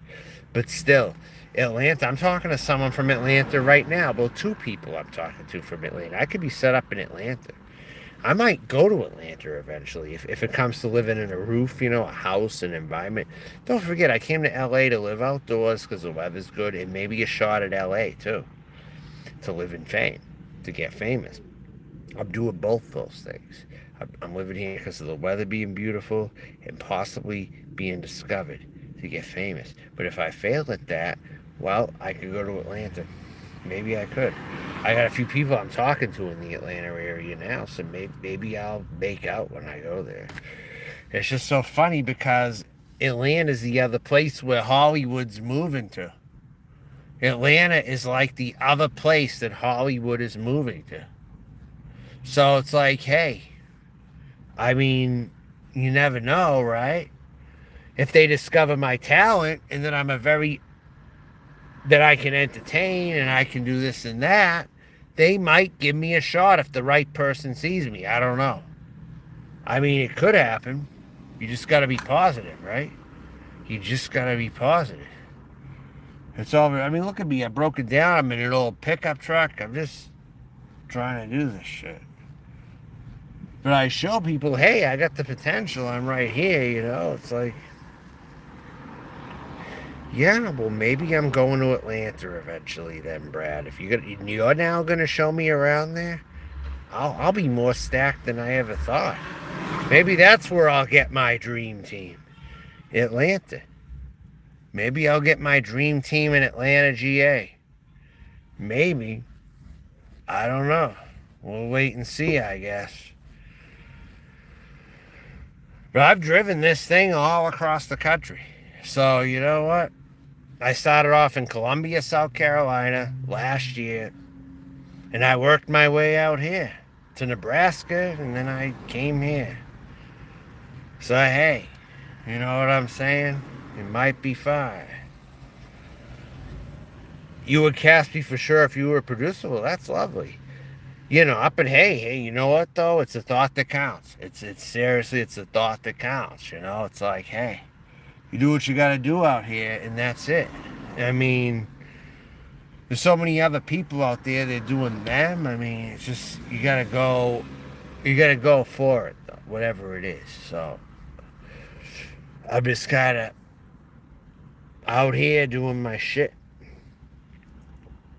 But still, Atlanta, I'm talking to someone from Atlanta right now. Well, two people I'm talking to from Atlanta. I could be set up in Atlanta. I might go to Atlanta eventually if it comes to living in a roof, you know, a house, an environment. Don't forget, I came to LA to live outdoors because the weather's good, and maybe a shot at LA too, to live in fame, to get famous. I'm doing both those things. I'm living here because of the weather being beautiful and possibly being discovered to get famous. But if I fail at that, well, I could go to Atlanta. Maybe I could. I got a few people I'm talking to in the Atlanta area now, so maybe I'll make out when I go there. It's just so funny because Atlanta's the other place where Hollywood's moving to. Atlanta is like the other place that Hollywood is moving to. So it's like, hey, I mean, you never know, right? If they discover my talent and then I'm a very that I can entertain and I can do this and that, they might give me a shot if the right person sees me. I don't know. I mean, it could happen. You just got to be positive, right? You just got to be positive. It's all. I mean, look at me. I broke it down. I'm in an old pickup truck. I'm just trying to do this shit. But I show people, hey, I got the potential. I'm right here, you know. It's like, yeah, well, maybe I'm going to Atlanta eventually then, Brad. If you're now going to show me around there, I'll be more stacked than I ever thought. Maybe that's where I'll get my dream team. Atlanta. Maybe I'll get my dream team in Atlanta, GA. Maybe. I don't know. We'll wait and see, I guess. But I've driven this thing all across the country. So, you know what? I started off in Columbia, South Carolina last year. And I worked my way out here to Nebraska, and then I came here. So, hey, you know what I'm saying? It might be fine. You would cast me for sure if you were a producer? Well, that's lovely. You know, but hey, you know what though? It's a thought that counts. It's seriously, it's a thought that counts. You know, it's like, hey, you do what you got to do out here, and that's it. I mean, there's so many other people out there that are doing them. I mean, it's just you gotta go for it, though, whatever it is. So I'm just kind of out here doing my shit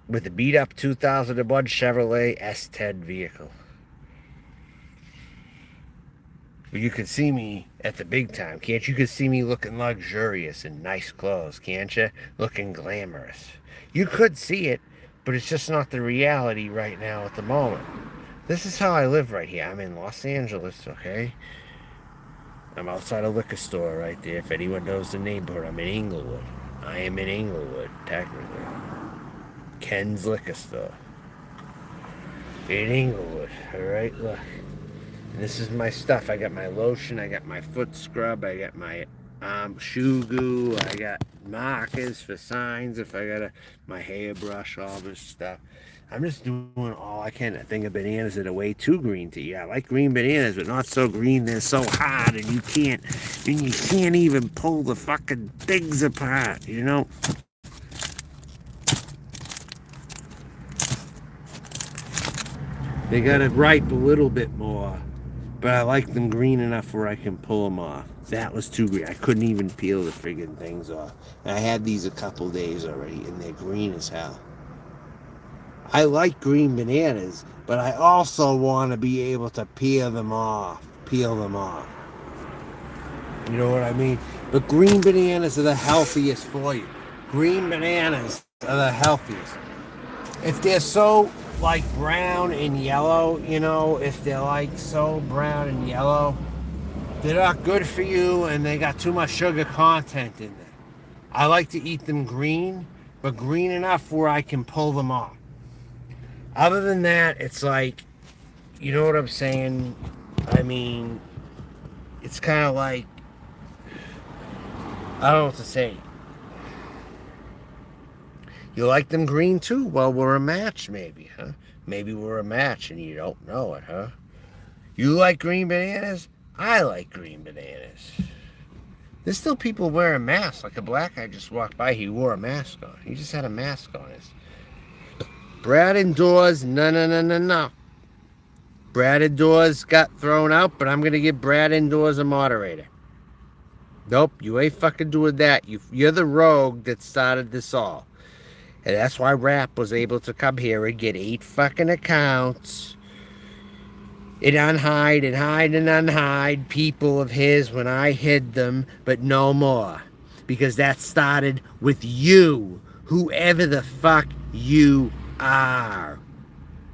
with a beat up 2001 Chevrolet S10 vehicle. You can see me at the big time, can't you? You can see me looking luxurious in nice clothes, can't you? Looking glamorous. You could see it, but it's just not the reality right now at the moment. This is how I live right here. I'm in Los Angeles, okay? I'm outside a liquor store right there. If anyone knows the neighborhood, I'm in Inglewood. I am in Inglewood, technically. Ken's Liquor Store. In Inglewood, alright? Look. And this is my stuff. I got my lotion, I got my foot scrub, I got my shoe goo, I got markers for signs if I got my hairbrush, all this stuff. I'm just doing all I can. A thing of bananas that are way too green to eat. I like green bananas, but not so green they're so hard and you can't even pull the fucking things apart, you know? They gotta ripe a little bit more, but I like them green enough where I can pull them off. That was too green. I couldn't even peel the friggin' things off. And I had these a couple days already, and they're green as hell. I like green bananas, but I also want to be able to peel them off. You know what I mean? But green bananas are the healthiest for you. Green bananas are the healthiest. If they're so like brown and yellow, you know, if they're like so brown and yellow, they're not good for you and they got too much sugar content in them. I like to eat them green, but green enough where I can pull them off. Other than that, it's like, you know what I'm saying? I mean, it's kind of like, I don't know what to say. You like them green too? Well, we're a match maybe, huh? Maybe we're a match and you don't know it, huh? You like green bananas? I like green bananas. There's still people wearing masks. Like a black guy just walked by, he wore a mask on. He just had a mask on. Brad indoors, no. Brad indoors got thrown out, but I'm going to give Brad indoors a moderator. Nope, you ain't fucking doing that. You're the rogue that started this all. And that's why Rap was able to come here and get 8 fucking accounts and unhide and hide and unhide people of his when I hid them, but no more. Because that started with you, whoever the fuck you are.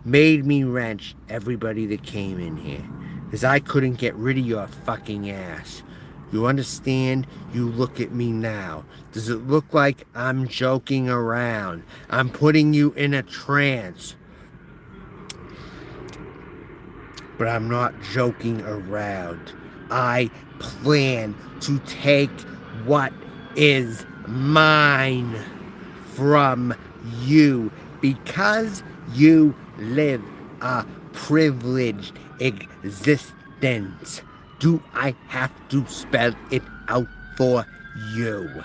Made me wrench everybody that came in here. Because I couldn't get rid of your fucking ass. You understand? You look at me now. Does it look like I'm joking around? I'm putting you in a trance. But I'm not joking around. I plan to take what is mine from you because you live a privileged existence. Do I have to spell it out for you?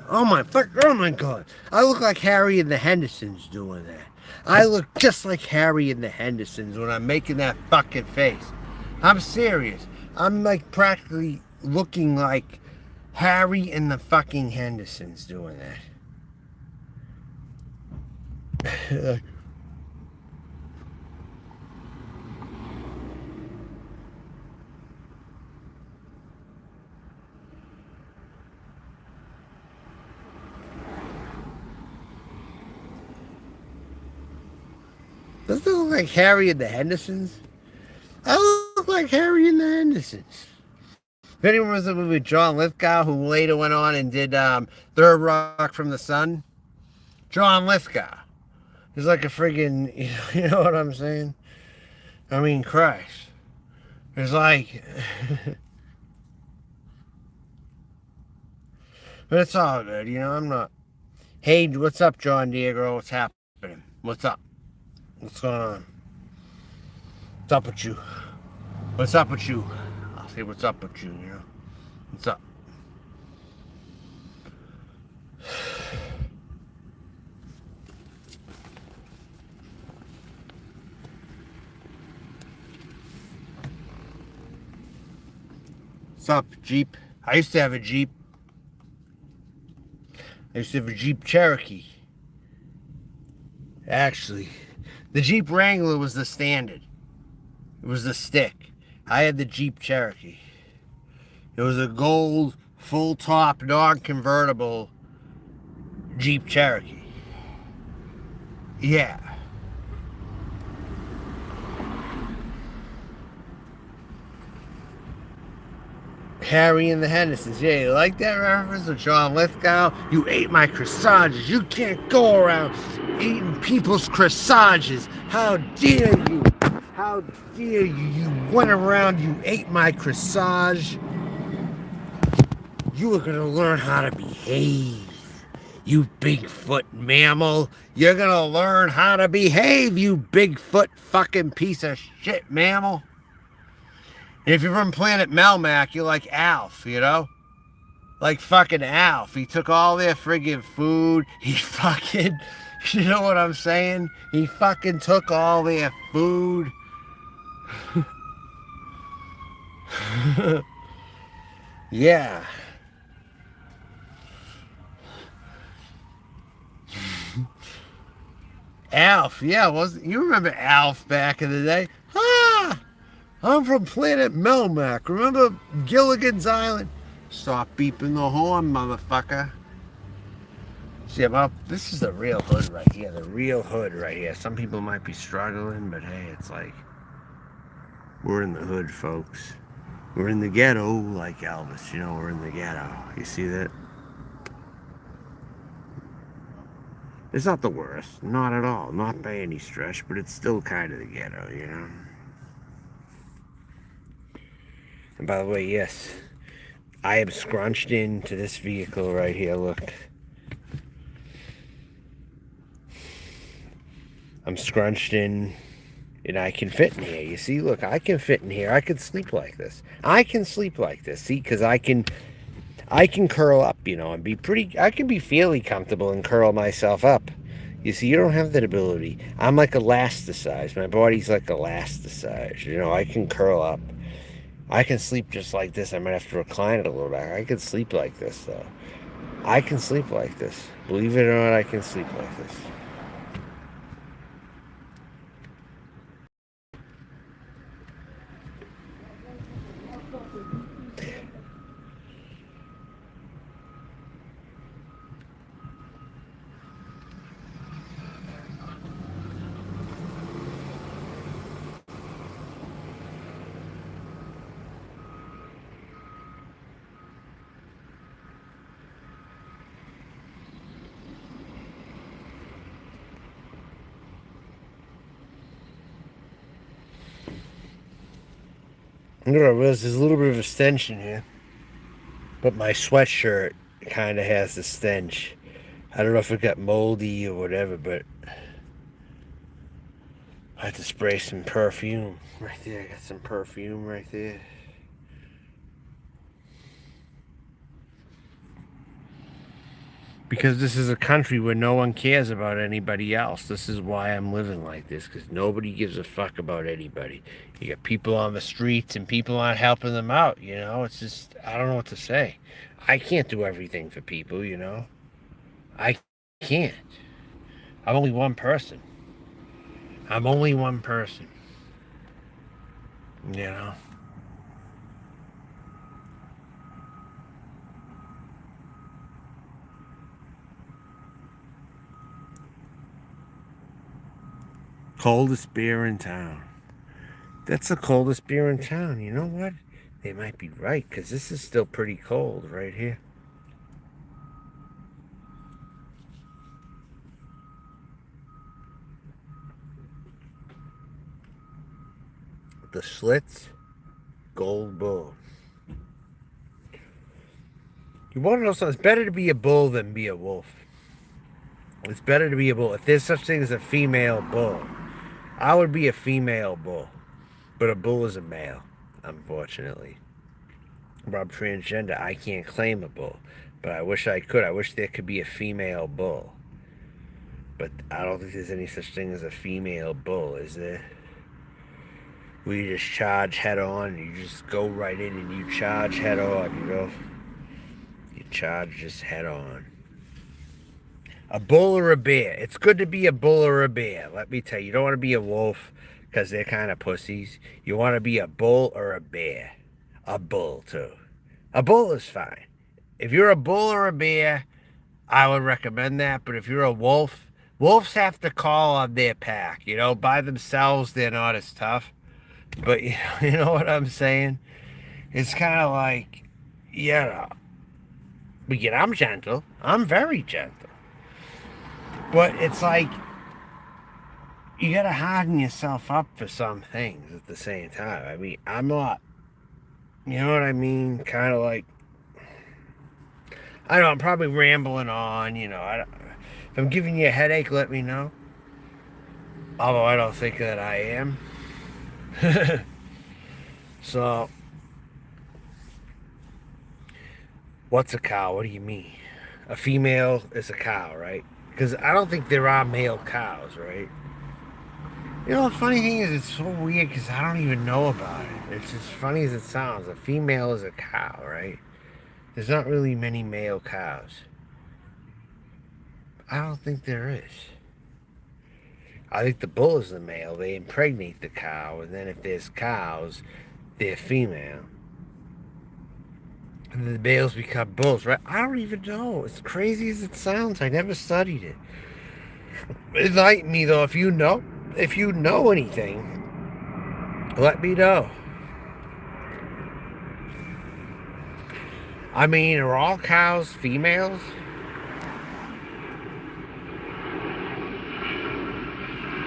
Oh my God. I look like Harry and the Hendersons doing that. I look just like Harry and the Hendersons when I'm making that fucking face. I'm serious. I'm like practically looking like Harry and the fucking Hendersons doing that. Doesn't it look like Harry and the Hendersons? I look like Harry and the Hendersons. If anyone was the movie John Lithgow, who later went on and did Third Rock from the Sun, John Lithgow. He's like a friggin', you know what I'm saying? I mean, Christ. It's like, but it's all good, you know, I'm not. Hey, what's up, John Diego? What's happening? What's up? What's going on? What's up with you? What's up with you? I'll say what's up with you, you know? What's up? What's up, Jeep? I used to have a Jeep. I used to have a Jeep Cherokee. Actually, the Jeep Wrangler was the standard. It was the stick. I had the Jeep Cherokee. It was a gold, full-top, non-convertible Jeep Cherokee. Yeah. Harry and the Hendersons. Yeah, you like that reference with John Lithgow? You ate my corsages. You can't go around eating people's corsages. How dare you? How dare you? You went around, you ate my corsage. You are gonna learn how to behave. You Bigfoot mammal. You're gonna learn how to behave, you Bigfoot fucking piece of shit mammal. If you're from Planet Melmac, you're like Alf, you know? Like fucking Alf. He took all their friggin' food. He fucking, you know what I'm saying? He fucking took all their food. Yeah. Alf, yeah, wasn't you remember Alf back in the day? Ah! I'm from Planet Melmac. Remember Gilligan's Island? Stop beeping the horn, motherfucker. See, well, this is the real hood right here. The real hood right here. Some people might be struggling, but hey, it's like, we're in the hood, folks. We're in the ghetto, like Elvis. You know, we're in the ghetto. You see that? It's not the worst. Not at all. Not by any stretch, but it's still kind of the ghetto, you know? And by the way, yes, I am scrunched into this vehicle right here, look. I'm scrunched in, and I can fit in here. You see, look, I can fit in here. I can sleep like this. I can sleep like this, see, because I can curl up, you know, and be pretty, I can be fairly comfortable and curl myself up. You see, you don't have that ability. I'm like elasticized. My body's like elasticized. You know, I can curl up. I can sleep just like this. I might have to recline it a little bit. I can sleep like this, though. I can sleep like this. Believe it or not, I can sleep like this. I'm gonna realize there's a little bit of a stench in here. But my sweatshirt kind of has the stench. I don't know if it got moldy or whatever, but I had to spray some perfume. Right there, I got some perfume right there. Because this is a country where no one cares about anybody else. This is why I'm living like this, because nobody gives a fuck about anybody. You got people on the streets and people aren't helping them out, you know? It's just, I don't know what to say. I can't do everything for people, you know? I can't. I'm only one person. I'm only one person, you know? Coldest beer in town. That's the coldest beer in town. You know what? They might be right, because this is still pretty cold right here. The Schlitz Gold Bull. You want to know something? It's better to be a bull than be a wolf. It's better to be a bull. If there's such thing as a female bull, I would be a female bull. But a bull is a male, unfortunately. But I'm transgender. I can't claim a bull. But I wish I could. I wish there could be a female bull. But I don't think there's any such thing as a female bull, is there? Where you just charge head on, you just go right in and you charge head on, you know? You charge just head on. A bull or a bear. It's good to be a bull or a bear. Let me tell you. You don't want to be a wolf because they're kind of pussies. You want to be a bull or a bear. A bull, too. A bull is fine. If you're a bull or a bear, I would recommend that. But if you're a wolf, wolves have to call on their pack. You know, by themselves, they're not as tough. But you know what I'm saying? It's kind of like, yeah, but yet I'm gentle. I'm very gentle. But it's like, you gotta harden yourself up for some things at the same time. I mean, I'm not, you know what I mean? Kind of like, I know I'm probably rambling on, you know. If I'm giving you a headache, let me know. Although I don't think that I am. So, what's a cow? What do you mean? A female is a cow, right? Because I don't think there are male cows, right? You know, the funny thing is, it's so weird because I don't even know about it. It's as funny as it sounds. A female is a cow, right? There's not really many male cows. I don't think there is. I think the bull is the male. They impregnate the cow, and then if there's cows, they're female. And the males become bulls, right? I don't even know. As crazy as it sounds, I never studied it. Enlighten me, though, if you know. If you know anything, let me know. I mean, are all cows females?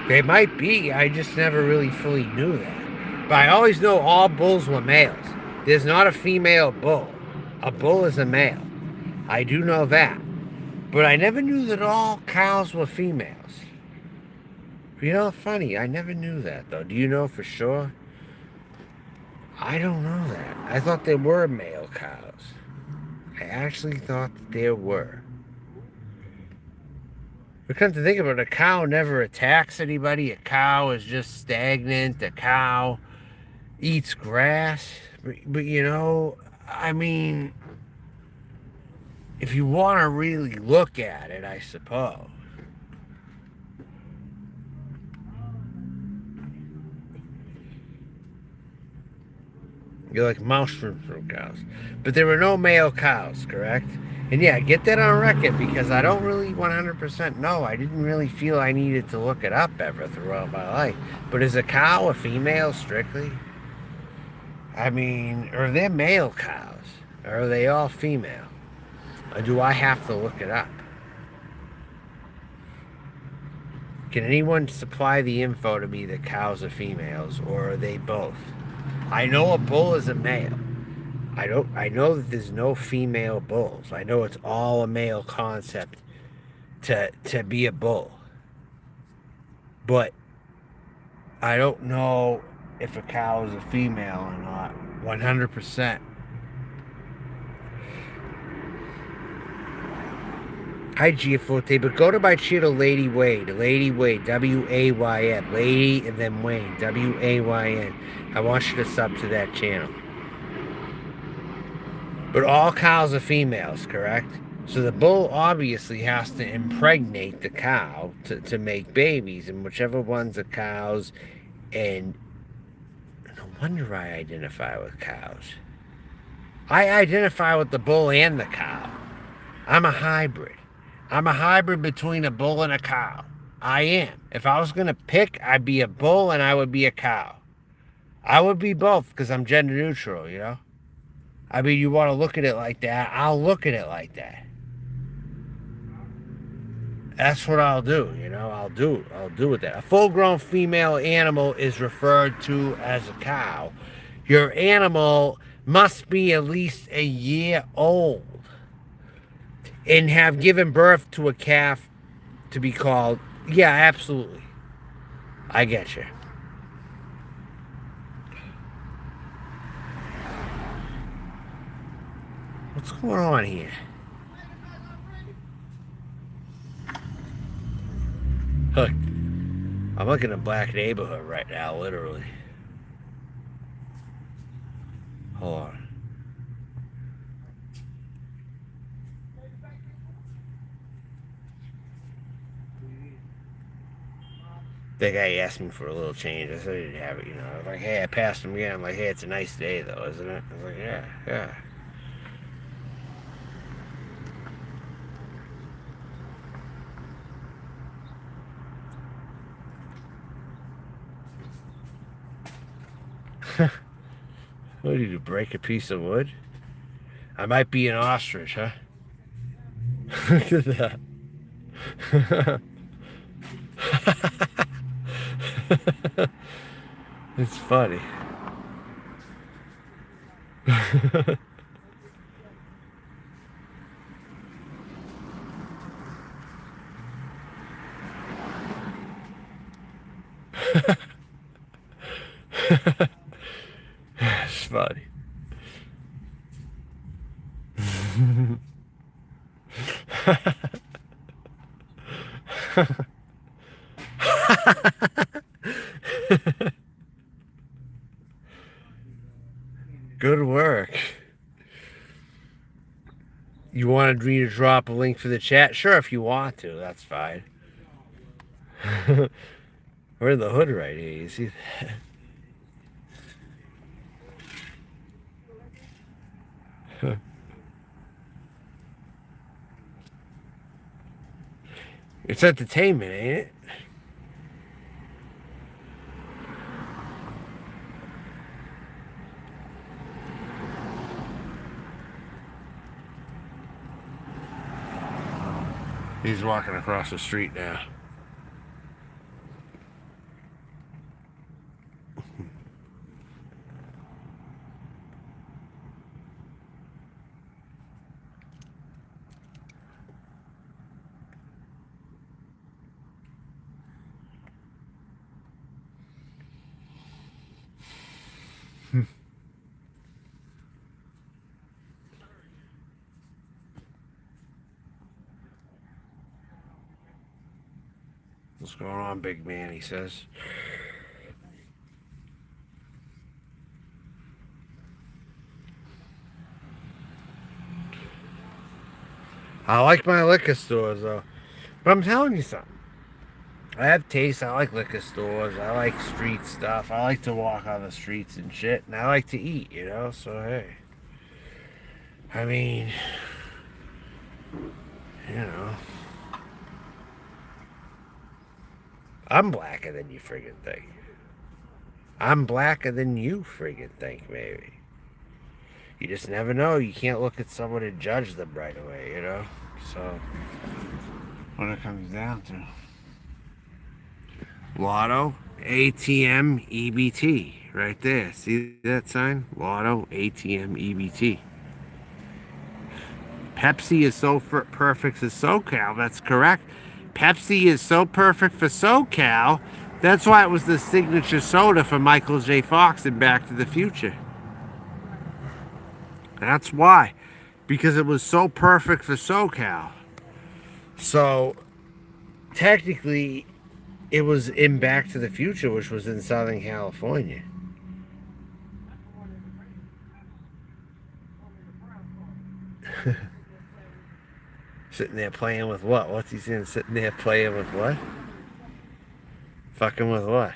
They might be. I just never really fully knew that. But I always know all bulls were males. There's not a female bull. A bull is a male. I do know that. But I never knew that all cows were females. You know, funny. I never knew that, though. Do you know for sure? I don't know that. I thought there were male cows. I actually thought that there were. But come to think of it, a cow never attacks anybody. A cow is just stagnant. A cow eats grass. But you know, I mean, if you want to really look at it, I suppose. You're like mushrooms from cows. But there were no male cows, correct? And yeah, get that on record because I don't really 100% know. I didn't really feel I needed to look it up ever throughout my life. But is a cow a female strictly? I mean, are they male cows? Or are they all female? Or do I have to look it up? Can anyone supply the info to me that cows are females, or are they both? I know a bull is a male. I know that there's no female bulls. I know it's all a male concept to be a bull. But I don't know if a cow is a female or not. 100%. Hi, Giaforte, but go to my channel, Lady Wade. Lady Wade, W-A-Y-N. Lady and then Wayne, W-A-Y-N. I want you to sub to that channel. But all cows are females, correct? So the bull obviously has to impregnate the cow to make babies, and whichever ones are cows, and no wonder I identify with cows. I identify with the bull and the cow. I'm a hybrid. I'm a hybrid between a bull and a cow. I am. If I was going to pick, I'd be a bull and I would be a cow. I would be both because I'm gender neutral, you know? I mean, you want to look at it like that, I'll look at it like that. That's what I'll do, you know? I'll do with that. A full-grown female animal is referred to as a cow. Your animal must be at least a year old and have given birth to a calf to be called. Yeah, absolutely. I get you. What's going on here? Look, I'm looking at a black neighborhood right now, literally. Hold on. That guy asked me for a little change. I said I didn't have it, you know. I was like, hey, I passed him again. I'm like, hey, it's a nice day, though, isn't it? I was like, yeah, yeah. What did you break a piece of wood? I might be an ostrich, huh? Look at that. It's funny. It's funny. Good work. You wanted me to drop a link for the chat? Sure, if you want to. That's fine. We're in the hood right here. You see that? It's entertainment, ain't it? He's walking across the street now. What's going on, big man? He says. I like my liquor stores, though. But I'm telling you something. I have taste. I like liquor stores. I like street stuff. I like to walk on the streets and shit. And I like to eat, you know? So, hey. I mean, you know. I'm blacker than you friggin' think. I'm blacker than you friggin' think, maybe. You just never know. You can't look at someone and judge them right away, you know? So, what it comes down to. Lotto, ATM, EBT, right there. See that sign? Lotto, ATM, EBT. Pepsi is so perfect for SoCal. That's correct. Pepsi is so perfect for SoCal. That's why it was the signature soda for Michael J. Fox in Back to the Future. That's why. Because it was so perfect for SoCal. So, technically, it was in Back to the Future, which was in Southern California. Sitting there playing with what? What's he saying? Sitting there playing with what? Fucking with what?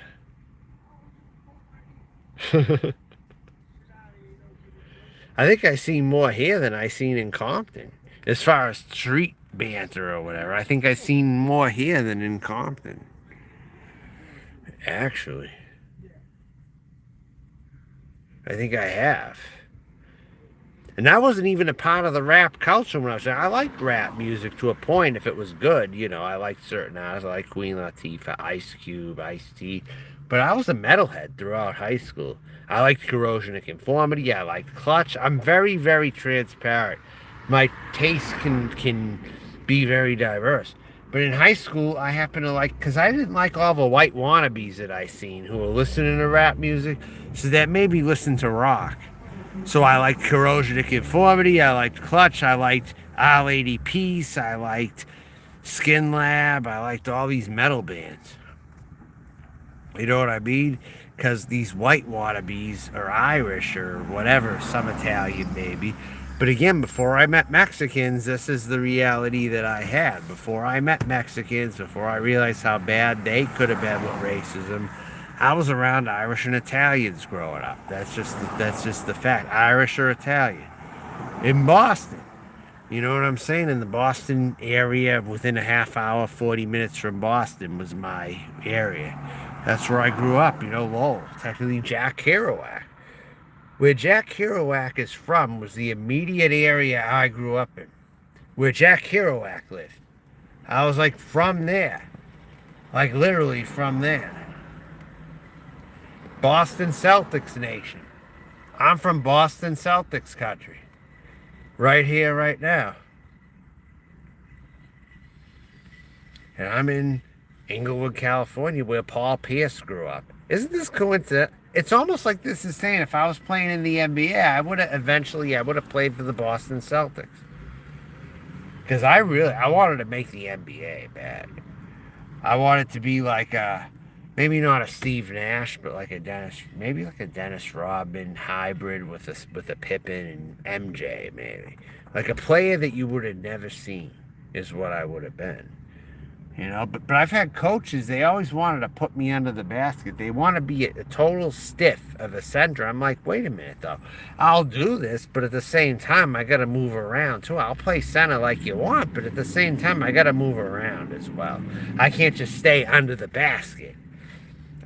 I think I seen more here than I seen in Compton. As far as street banter or whatever, I think I seen more here than in Compton. Actually, I think I have. And that wasn't even a part of the rap culture when I was young. I liked rap music to a point if it was good. You know, I liked certain artists. I liked Queen Latifah, Ice Cube, Ice-T. But I was a metalhead throughout high school. I liked Corrosion of Conformity. I liked Clutch. I'm very, very transparent. My taste can be very diverse. But in high school, I happened to like, because I didn't like all the white wannabes that I seen who were listening to rap music. So that made me listen to rock. So I liked Corrosion of Conformity, I liked Clutch, I liked Our Lady Peace, I liked Skin Lab, I liked all these metal bands. You know what I mean? Because these white wannabes are Irish or whatever, some Italian maybe. But again, before I met Mexicans, this is the reality that I had. Before I met Mexicans, before I realized how bad they could have been with racism, I was around Irish and Italians growing up. That's just the fact. Irish or Italian. In Boston. You know what I'm saying? In the Boston area, within a half hour, 40 minutes from Boston was my area. That's where I grew up, you know, Lowell. Technically Jack Kerouac. Where Jack Kerouac is from was the immediate area I grew up in. Where Jack Kerouac lived. I was like from there. Like literally from there. Boston Celtics nation. I'm from Boston Celtics country. Right here, right now. And I'm in Inglewood, California, where Paul Pierce grew up. Isn't this coincidence? It's almost like this is saying if I was playing in the NBA, I would have played for the Boston Celtics. Because I wanted to make the NBA bad. I wanted to be like maybe not a Steve Nash, but like a Dennis Rodman hybrid with a Pippen and MJ, maybe. Like a player that you would have never seen is what I would have been. You know, but I've had coaches, they always wanted to put me under the basket. They want to be a total stiff of a center. I'm like, wait a minute, though. I'll do this, but at the same time, I got to move around, too. I'll play center like you want, but at the same time, I got to move around as well. I can't just stay under the basket.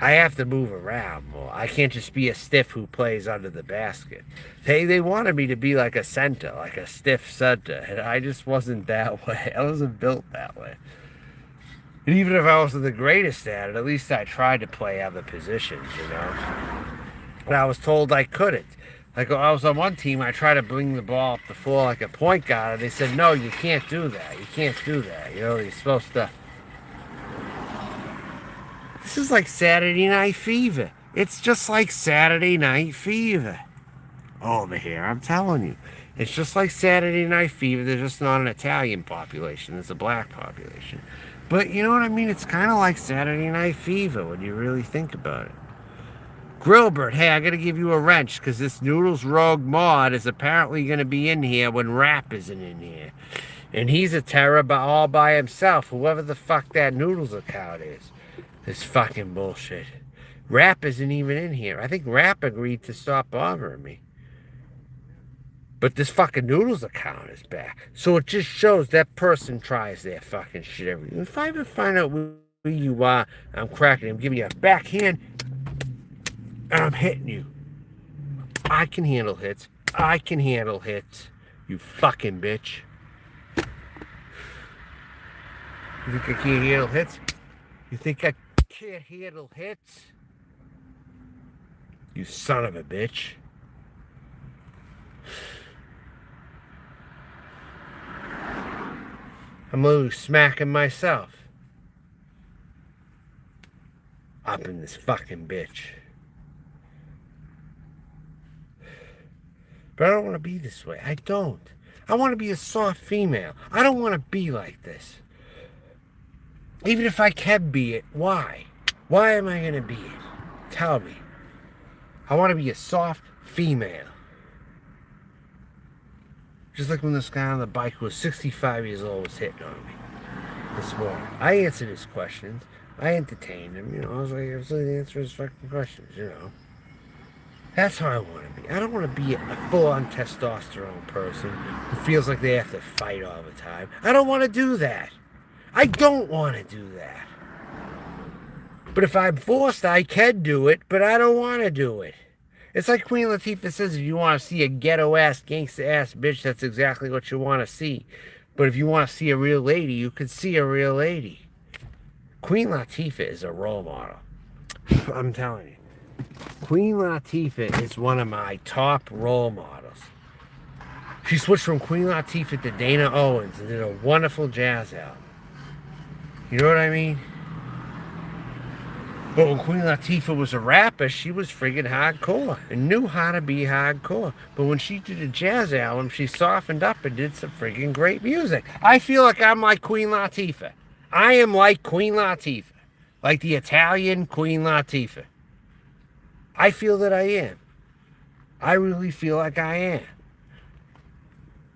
I have to move around more. I can't just be a stiff who plays under the basket. They wanted me to be like a center, like a stiff center, and I just wasn't that way. I wasn't built that way. And even if I wasn't the greatest at it, at least I tried to play other positions, you know. And I was told I couldn't. Like, I was on one team, I tried to bring the ball up the floor like a point guard, and they said, no, you can't do that. You can't do that. You know, you're supposed to... This is like Saturday Night Fever. It's just like Saturday Night Fever. Over here, I'm telling you. It's just like Saturday Night Fever. There's just not an Italian population. There's a black population. But you know what I mean? It's kind of like Saturday Night Fever when you really think about it. Grillbert, hey, I got to give you a wrench because this Noodles Rogue mod is apparently going to be in here when Rap isn't in here. And he's a terror all by himself, whoever the fuck that Noodles account is. This fucking bullshit. Rap isn't even in here. I think Rap agreed to stop bothering me. But this fucking Noodles account is back. So it just shows that person tries their fucking shit every day. If I ever find out who you are, I'm cracking. I'm giving you a backhand. And I'm hitting you. I can handle hits. I can handle hits. You fucking bitch. You think I can't handle hits? You think I can't handle hits? You son of a bitch. I'm literally smacking myself up in this fucking bitch. But I don't want to be this way. I don't. I want to be a soft female. I don't want to be like this. Even if I can be it, why? Why am I going to be it? Tell me. I want to be a soft female. Just like when this guy on the bike who was 65 years old was hitting on me this morning. I answered his questions. I entertained him. I was like, I was going to answer his fucking questions. That's how I want to be. I don't want to be a full-on testosterone person who feels like they have to fight all the time. I don't want to do that. I don't want to do that. But if I'm forced, I can do it, but I don't want to do it. It's like Queen Latifah says, if you want to see a ghetto-ass, gangsta-ass bitch, that's exactly what you want to see. But if you want to see a real lady, you can see a real lady. Queen Latifah is a role model. I'm telling you. Queen Latifah is one of my top role models. She switched from Queen Latifah to Dana Owens and did a wonderful jazz album. You know what I mean? But when Queen Latifah was a rapper, she was friggin' hardcore and knew how to be hardcore. But when she did a jazz album, she softened up and did some friggin' great music. I feel like I'm like Queen Latifah. I am like Queen Latifah. Like the Italian Queen Latifah. I feel that I am. I really feel like I am.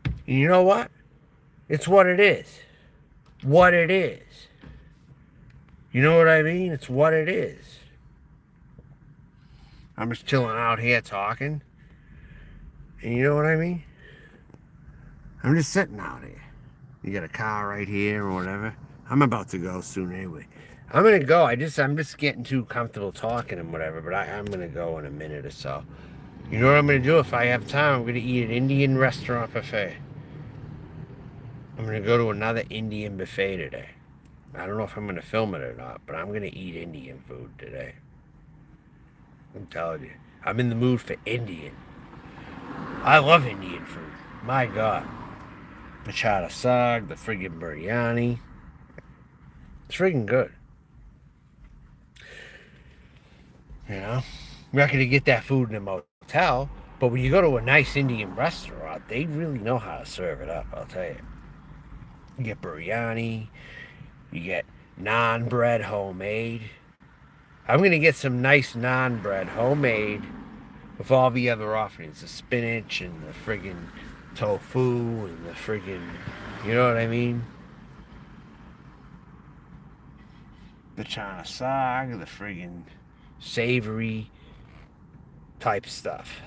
And you know what? It's what it is. What it is. You know what I mean? It's what it is. I'm just chilling out here talking. And you know what I mean? I'm just sitting out here. You got a car right here or whatever. I'm about to go soon anyway. I'm gonna go. I'm just getting too comfortable talking and whatever, but I'm gonna go in a minute or so. You know what I'm gonna do if I have time? I'm gonna eat an Indian restaurant buffet. I'm gonna go to another Indian buffet today. I don't know if I'm gonna film it or not, but I'm gonna eat Indian food today. I'm telling you. I'm in the mood for Indian. I love Indian food. My God. The chata sag, the friggin' biryani. It's friggin' good. You're not going to get that food in a motel, but when you go to a nice Indian restaurant, they really know how to serve it up, I'll tell you. You get biryani, you get naan bread homemade. I'm going to get some nice naan bread homemade with all the other offerings, the spinach and the friggin' tofu and the friggin', you know what I mean? The chana sag, the friggin' savory type stuff.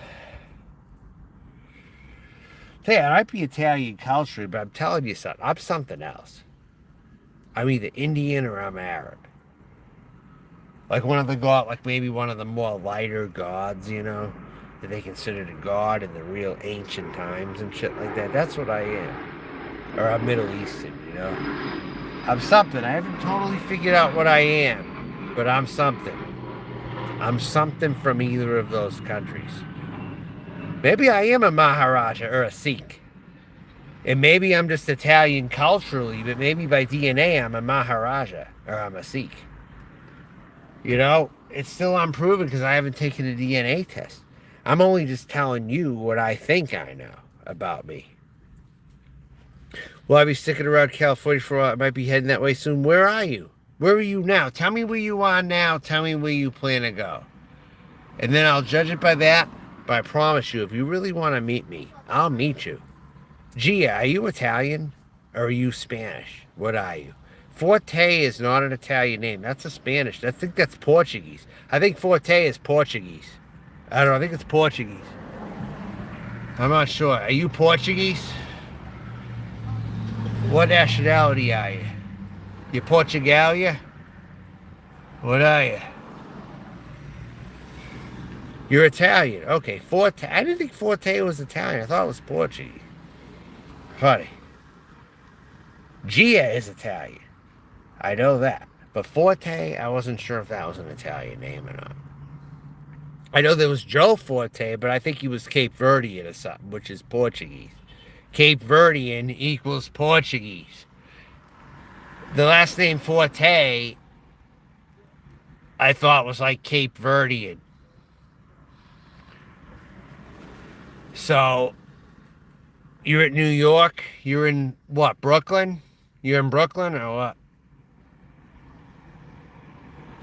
Yeah, I might be Italian culture, but I'm telling you something. I'm something else. I'm either Indian or I'm Arab. Like maybe one of the more lighter gods, that they considered a god in the real ancient times and shit like that. That's what I am. Or I'm Middle Eastern, I'm something. I haven't totally figured out what I am, but I'm something. I'm something from either of those countries. Maybe I am a Maharaja or a Sikh. And maybe I'm just Italian culturally, but maybe by DNA I'm a Maharaja or I'm a Sikh. It's still unproven because I haven't taken a DNA test. I'm only just telling you what I think I know about me. Will I be sticking around California for a while? I might be heading that way soon. Where are you? Where are you now? Tell me where you are now. Tell me where you plan to go. And then I'll judge it by that. But I promise you, if you really want to meet me, I'll meet you. Gia, are you Italian? Or are you Spanish? What are you? Forte is not an Italian name. That's a Spanish. I think that's Portuguese. I think Forte is Portuguese. I don't know. I think it's Portuguese. I'm not sure. Are you Portuguese? What nationality are you? You Portugalia? What are you? You're Italian. Okay, Forte. I didn't think Forte was Italian. I thought it was Portuguese. Funny. Gia is Italian. I know that. But Forte, I wasn't sure if that was an Italian name or not. I know there was Joe Forte, but I think he was Cape Verdean or something, which is Portuguese. Cape Verdean equals Portuguese. The last name Forte, I thought was like Cape Verdean. So, you're at New York? You're in what, Brooklyn? You're in Brooklyn or what?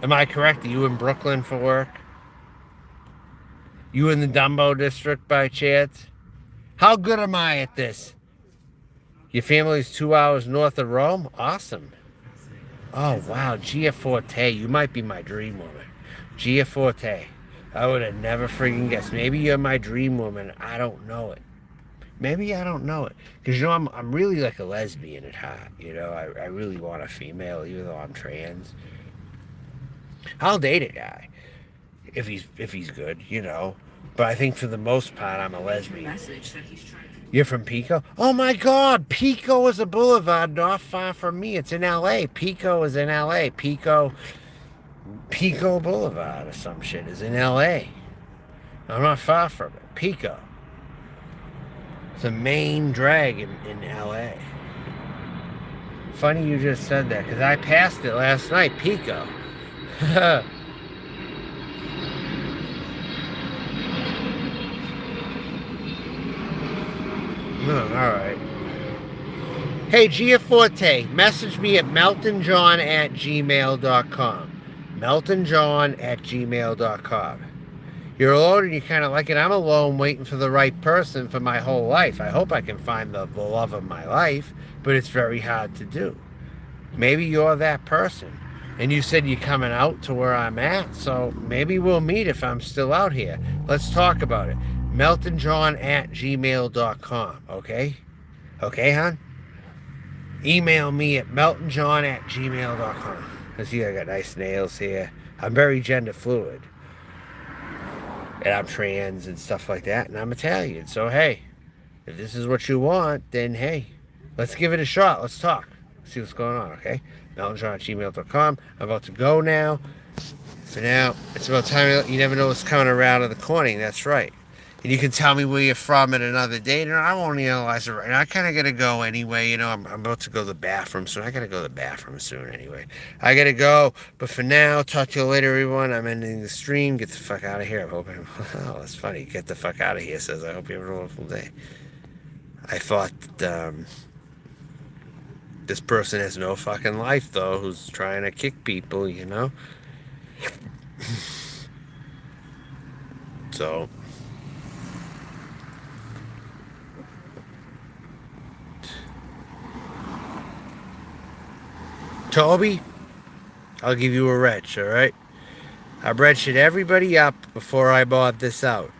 Am I correct? Are you in Brooklyn for work? You in the Dumbo district by chance? How good am I at this? Your family's 2 hours north of Rome? Awesome. Oh, wow. Gia Forte. You might be my dream woman. Gia Forte. I would have never freaking guessed. Maybe you're my dream woman. I don't know it. Maybe I don't know it. Because, I'm really like a lesbian at heart. I really want a female, even though I'm trans. I'll date a guy if he's good. But I think for the most part, I'm a lesbian. You're from Pico? Oh my God, Pico is a boulevard not far from me. It's in LA. Pico is in LA. Pico Boulevard or some shit is in LA. I'm not far from it. Pico. It's a main drag in LA. Funny you just said that because I passed it last night. Pico. Oh, all right. Hey, Giaforte, message me at meltonjohn@gmail.com. meltonjohn@gmail.com. You're alone and you kind of like it. I'm alone waiting for the right person for my whole life. I hope I can find the love of my life, but it's very hard to do. Maybe you're that person. And you said you're coming out to where I'm at, so maybe we'll meet if I'm still out here. Let's talk about it. meltonjohn@gmail.com, okay? Okay, hon? Email me at meltonjohn@gmail.com. See, I got nice nails here. I'm very gender fluid. And I'm trans and stuff like that, and I'm Italian. So, hey, if this is what you want, then, hey, let's give it a shot. Let's talk. See what's going on, okay? meltonjohn@gmail.com. I'm about to go now. For now, it's about time. You never know what's coming around the corner. That's right. And you can tell me where you're from at another date, and I won't analyze it right now. I kind of got to go anyway. I'm about to go to the bathroom soon. I got to go to the bathroom soon anyway. I got to go. But for now, talk to you later, everyone. I'm ending the stream. Get the fuck out of here. I'm hoping. Oh, that's funny. Get the fuck out of here says, I hope you have a wonderful day. I thought this person has no fucking life, though, who's trying to kick people. So... Toby, I'll give you a wrench, alright? I wrenched everybody up before I bought this out.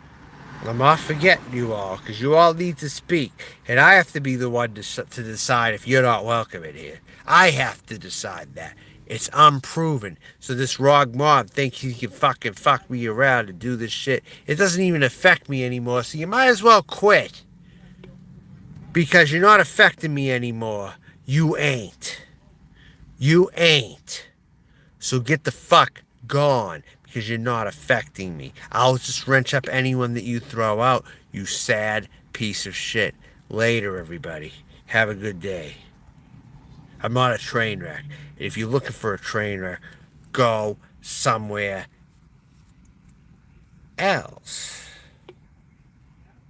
I'm not forgetting you all, because you all need to speak. And I have to be the one to decide if you're not welcome in here. I have to decide that. It's unproven. So this Rog Mob thinks he can fucking fuck me around and do this shit. It doesn't even affect me anymore, so you might as well quit. Because you're not affecting me anymore. You ain't. You ain't. So get the fuck gone because you're not affecting me. I'll just wrench up anyone that you throw out, you sad piece of shit. Later, everybody. Have a good day. I'm not a train wreck. If you're looking for a train wreck, go somewhere else.